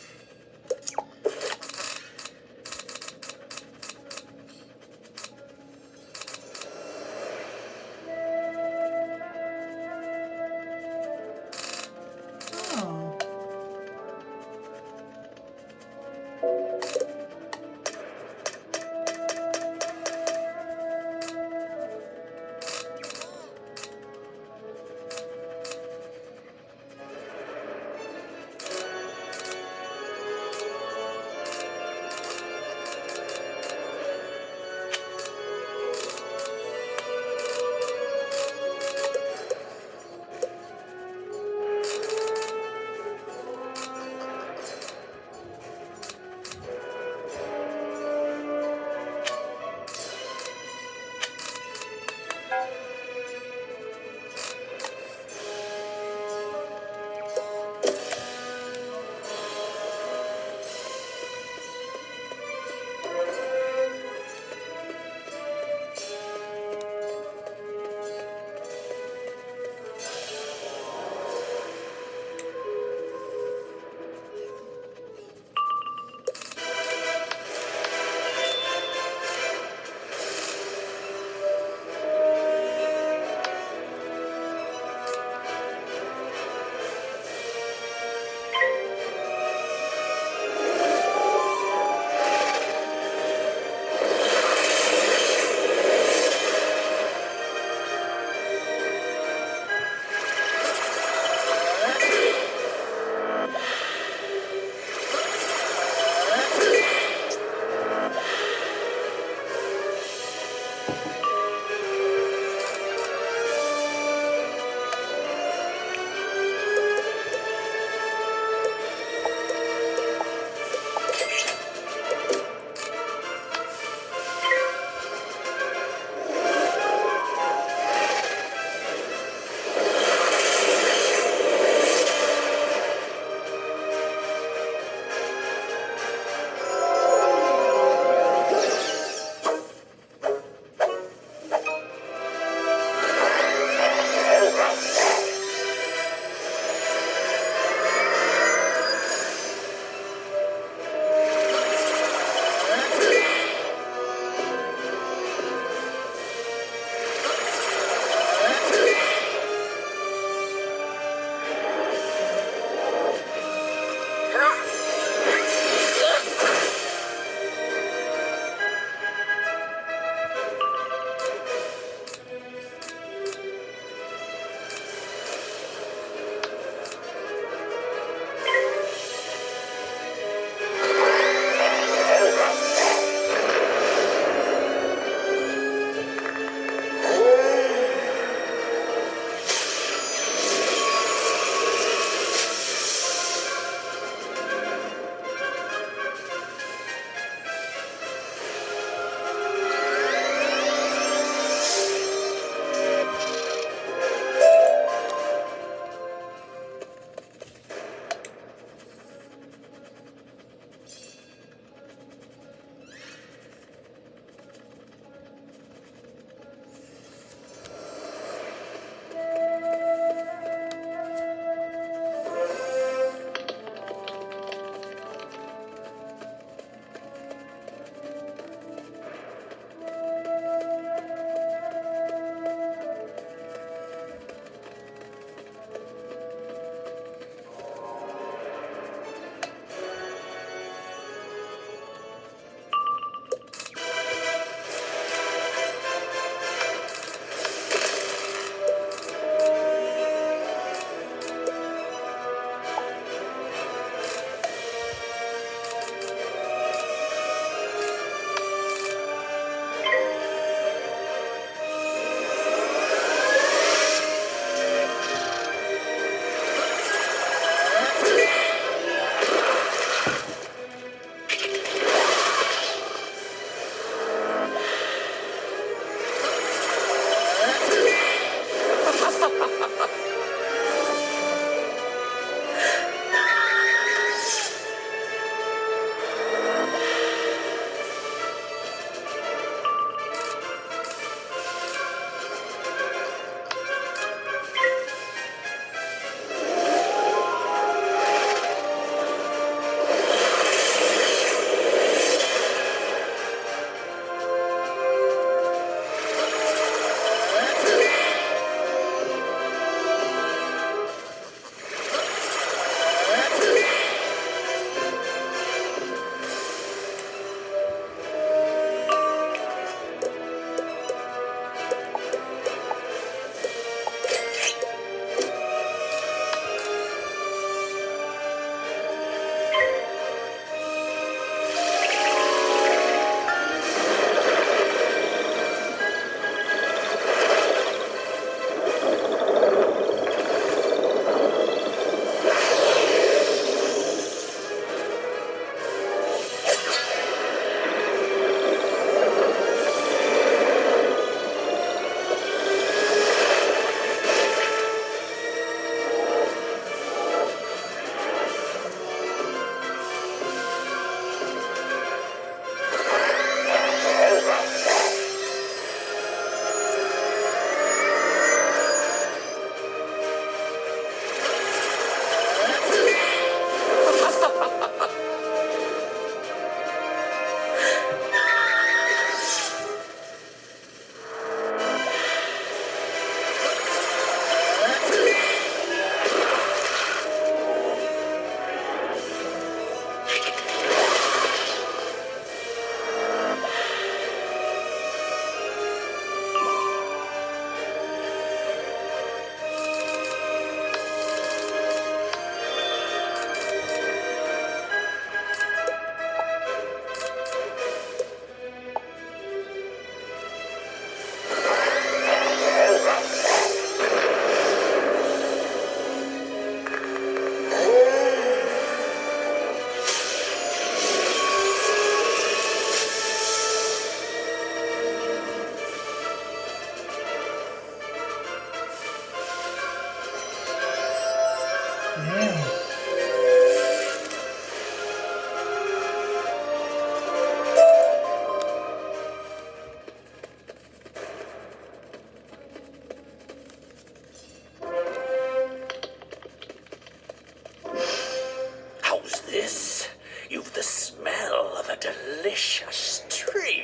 delicious tree.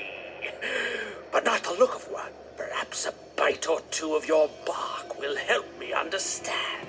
But not the look of one. Perhaps a bite or two of your bark will help me understand.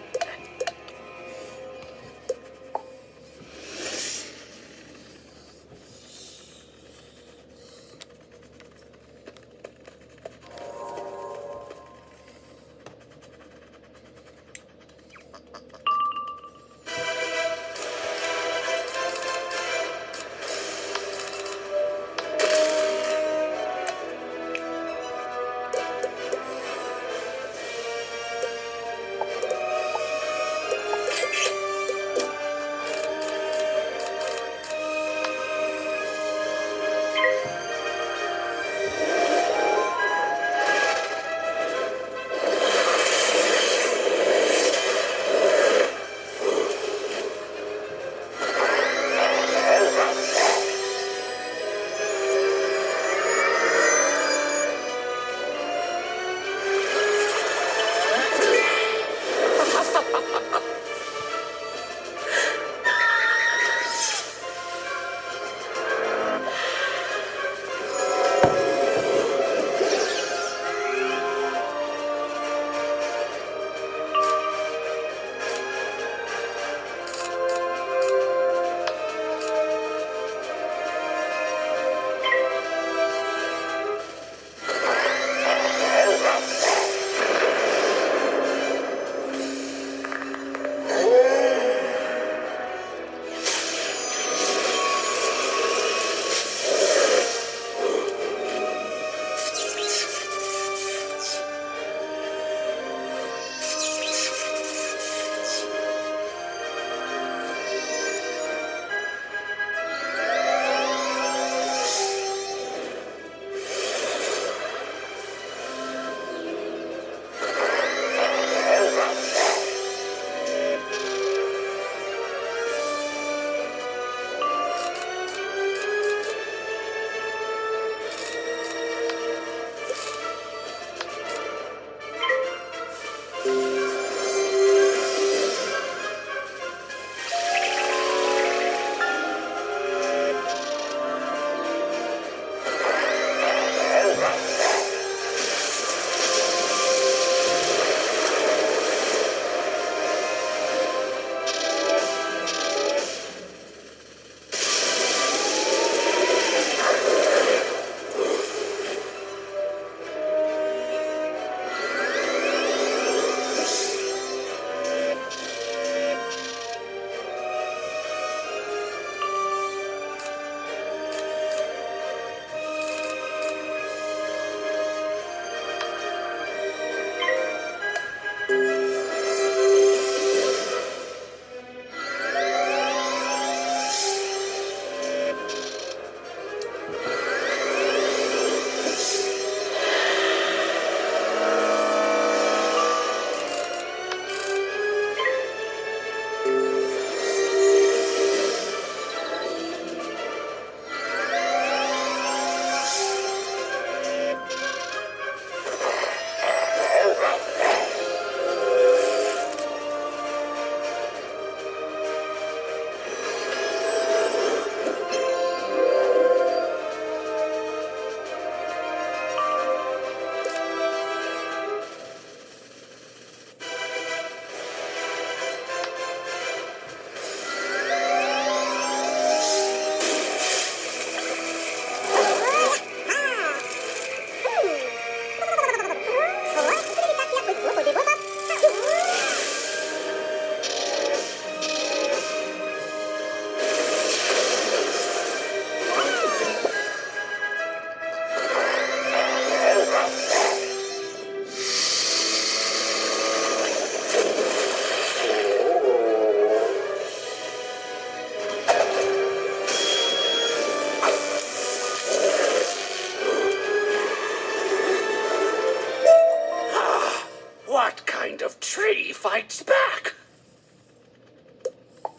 tree fights back.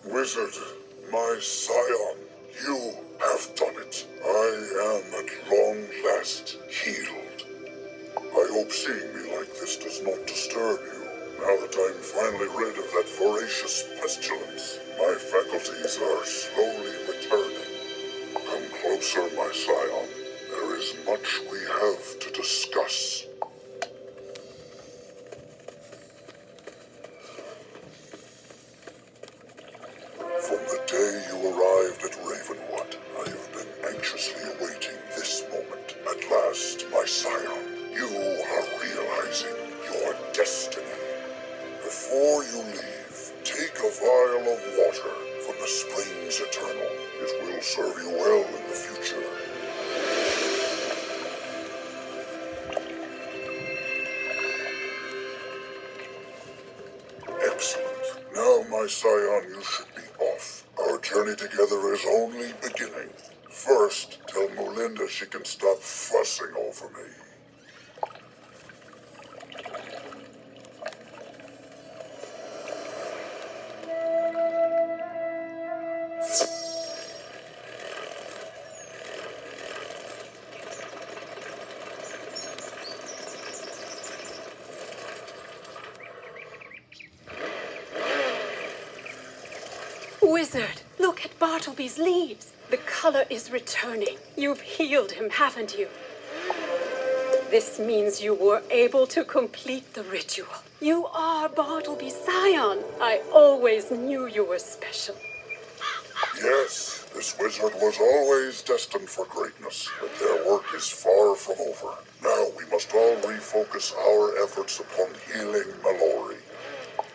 Wizard, my scion, you have done it. I am at long last healed. I hope seeing me like this does not disturb you. Now that I'm finally rid of that voracious pestilence, my faculties are slowly returning. Come closer. closer, my scion. There is much we have to discuss. From the day you arrived at Ravenwood, I have been anxiously awaiting this moment. At last, my scion, you are realizing your destiny. Before you leave, take a vial of water from the springs eternal. It will serve you well in the future. Excellent. Now, my scion, you should be off. Our journey together is only beginning. First, tell Melinda she can stop fussing over me. Wizard, look at Bartleby's leaves. The color is returning. You've healed him, haven't you? This means you were able to complete the ritual. You are Bartleby's scion. I always knew you were special. Yes, this wizard was always destined for greatness, but their work is far from over. Now we must all refocus our efforts upon healing Mallory.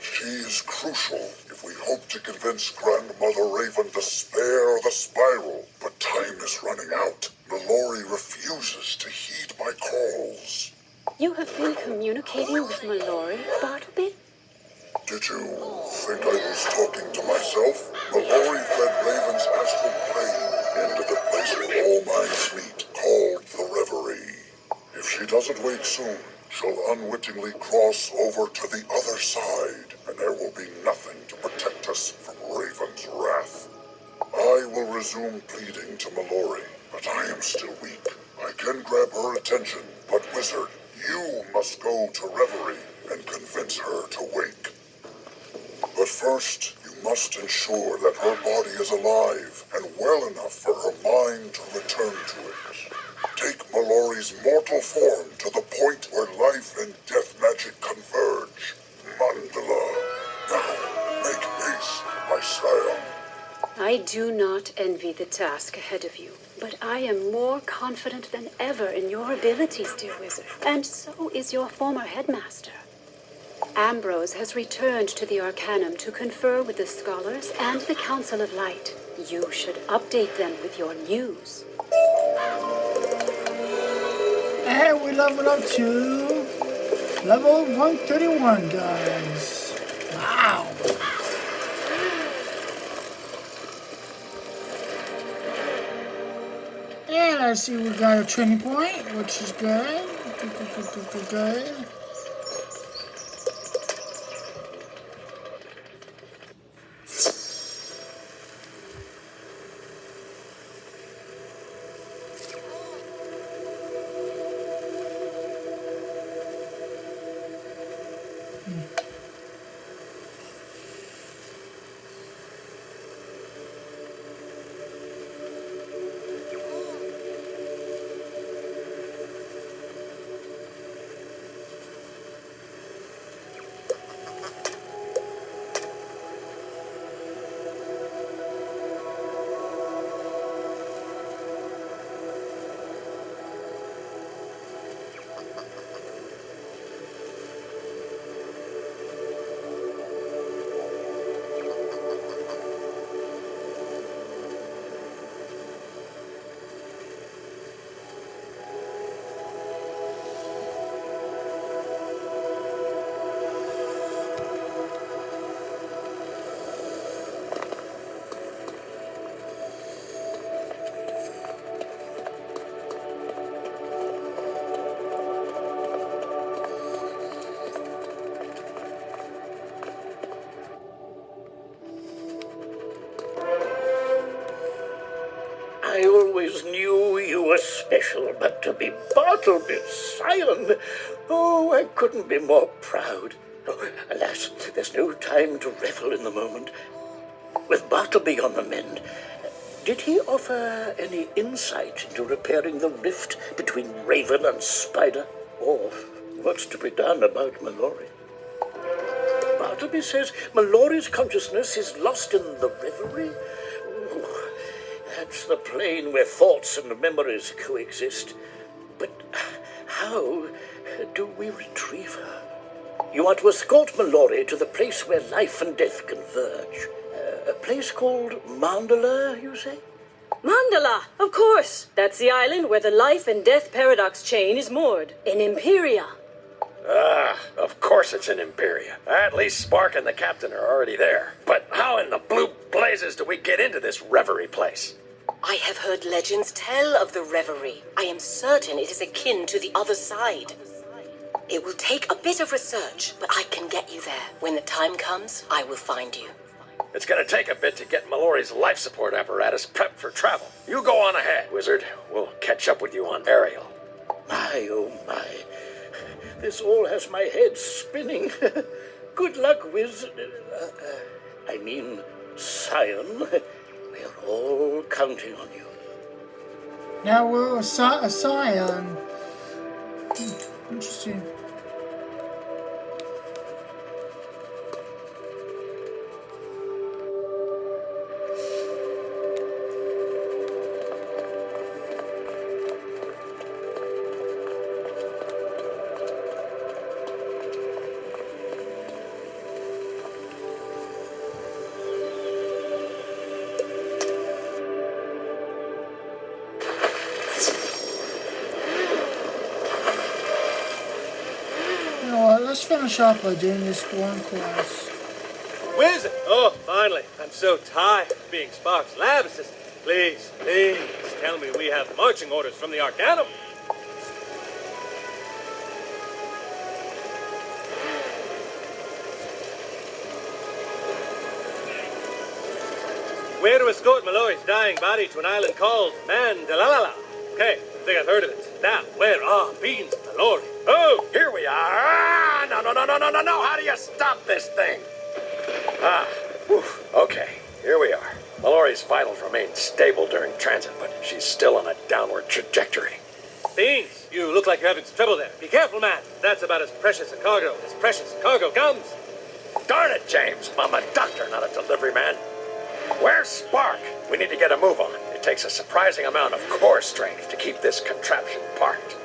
She is crucial if we hope to convince Grandmother Raven to spare the spiral. But time is running out. Mallory refuses to heed my calls. You have been communicating with Mallory, Bartleby? Did you think I was talking to myself? Mallory fed Raven's astral plane into the place where all minds meet, called the Reverie. If she doesn't wake soon, she'll unwittingly cross over to the other side, and there will be nothing to protect us from Raven's wrath. I will resume pleading to Mallory, but I am still weak. I can grab her attention, but Wizard, you must go to Reverie and convince her to wake. But first, you must ensure that her body is alive and well enough for her mind to return to it. Take Mallory's mortal form to the point where life and death magic converge. Medulla. Now, make haste, my scion. I do not envy the task ahead of you, but I am more confident than ever in your abilities, dear wizard. And so is your former headmaster. Ambrose has returned to the Arcanum to confer with the scholars and the Council of Light. You should update them with your news. And we leveled up to level 131, guys. Wow. And I see we got a training point, which is good. Good. I always knew you were special, but to be Bartleby's scion, oh, I couldn't be more proud. Oh, alas, there's no time to revel in the moment. With Bartleby on the mend, Did he offer any insight into repairing the rift between Raven and Spider? Or what's to be done about Mallory? Bartleby says Mallory's consciousness is lost in the reverie. Ooh, that's the plane where thoughts and memories coexist. But how do we retrieve her? You are to escort Mallory to the place where life and death converge. A place called Medulla, you say? Mandala, of course. That's the island where the life and death paradox chain is moored. In Imperia. Ah, of course it's in Imperia. At least Spark and the captain are already there. But how in the blue blazes do we get into this reverie place? I have heard legends tell of the reverie. I am certain it is akin to the other side. It will take a bit of research, but I can get you there. When the time comes, I will find you. It's gonna take a bit to get Mallory's life support apparatus prepped for travel. You go on ahead, Wizard. We'll catch up with you on Ariel. My, oh my. This all has my head spinning. Good luck, Wizard. I mean, Scion. We're all counting on you. Now we're a Scion. Interesting. Let's finish off by doing this one quest. Wizard! Oh, finally. I'm so tired of being Spark's lab assistant. Please, please, tell me we have marching orders from the Arcanum. We're to escort Mallory's dying body to an island called Medulla. Okay, I think I've heard of it. Now, where are Beans and Mallory? Oh, here we are. Ah, no. How do you stop this thing? Okay, here we are. Mallory's vitals remain stable during transit, but she's still on a downward trajectory. Beans, you look like you're having some trouble there. Be careful, man. That's about as precious a cargo comes. Darn it, James. I'm a doctor, not a delivery man. Where's Spark? We need to get a move on. It takes a surprising amount of core strength to keep this contraption parked.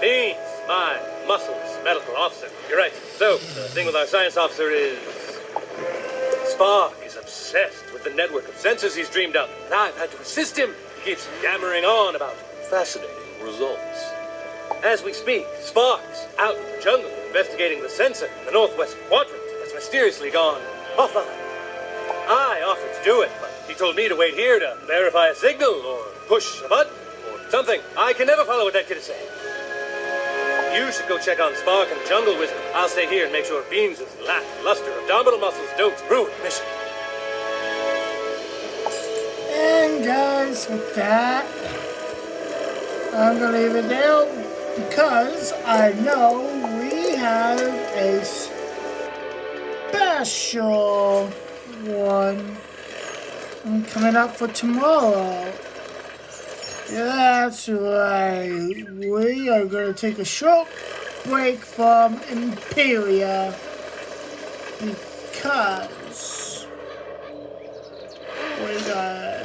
Beans, my muscles medical officer. You're right. So, the thing with our science officer is... Spark is obsessed with the network of sensors he's dreamed up, and I've had to assist him. He keeps yammering on about fascinating results. As we speak, Spark's out in the jungle investigating the sensor in the northwest quadrant that's mysteriously gone offline. I offered to do it, but he told me to wait here to verify a signal or push a button or something. I can never follow what that kid is saying. You should go check on Spark and the jungle wizard. I'll stay here and make sure Beans' lackluster abdominal muscles don't ruin the mission. And guys, with that, I'm gonna leave it there because I know we have a special one coming up for tomorrow. That's right. We are going to take a short break from Imperia because we got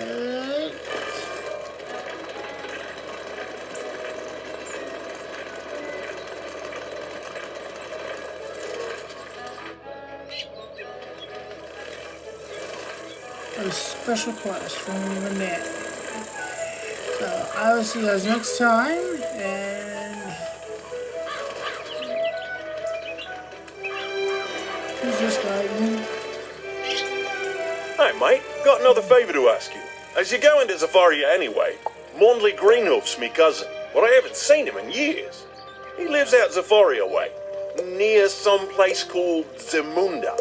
a special quest from Renee. So I will see you guys next time, and who's this guy again? Hey mate, got another favour to ask you. As you're going to Zafaria anyway, Mondley Greenhoof's me cousin, but I haven't seen him in years. He lives out Zafaria way, near some place called Zamunda.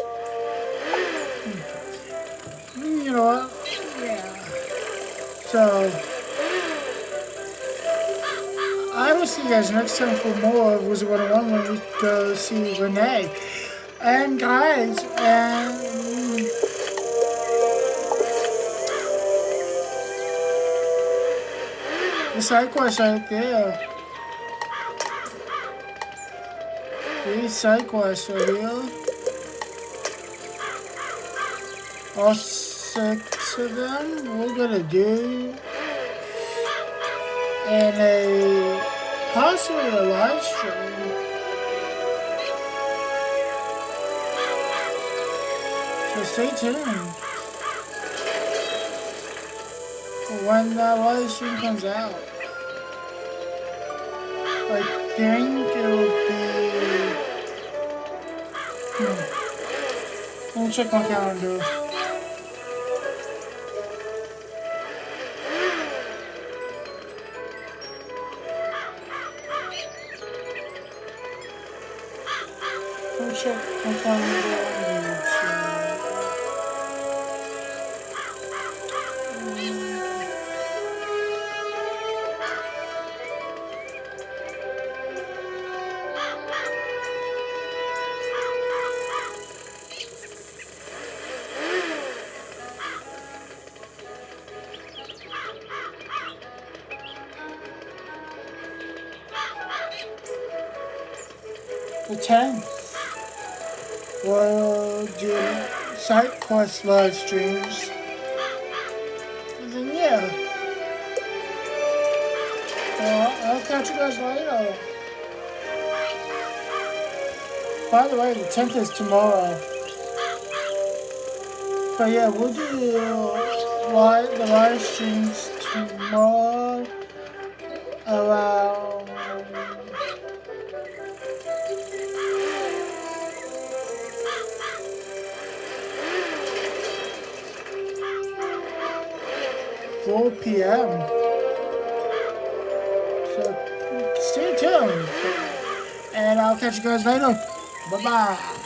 You know what? Yeah. So I will see you guys next time for more of Wizard101 when we go see Renee. And guys, The side quest right there. These side quests right here. All 6 of them we're gonna do in a possibly a live stream. So stay tuned when that live stream comes out. I think it will be. Let me check my calendar. Let me check my calendar on YouTube. The 10th, we'll do side quest live streams. And then, yeah. Well, I'll catch you guys later. By the way, the 10th is tomorrow. But yeah, we'll do the live streams tomorrow around 4 p.m. So stay tuned. And I'll catch you guys later. Bye-bye.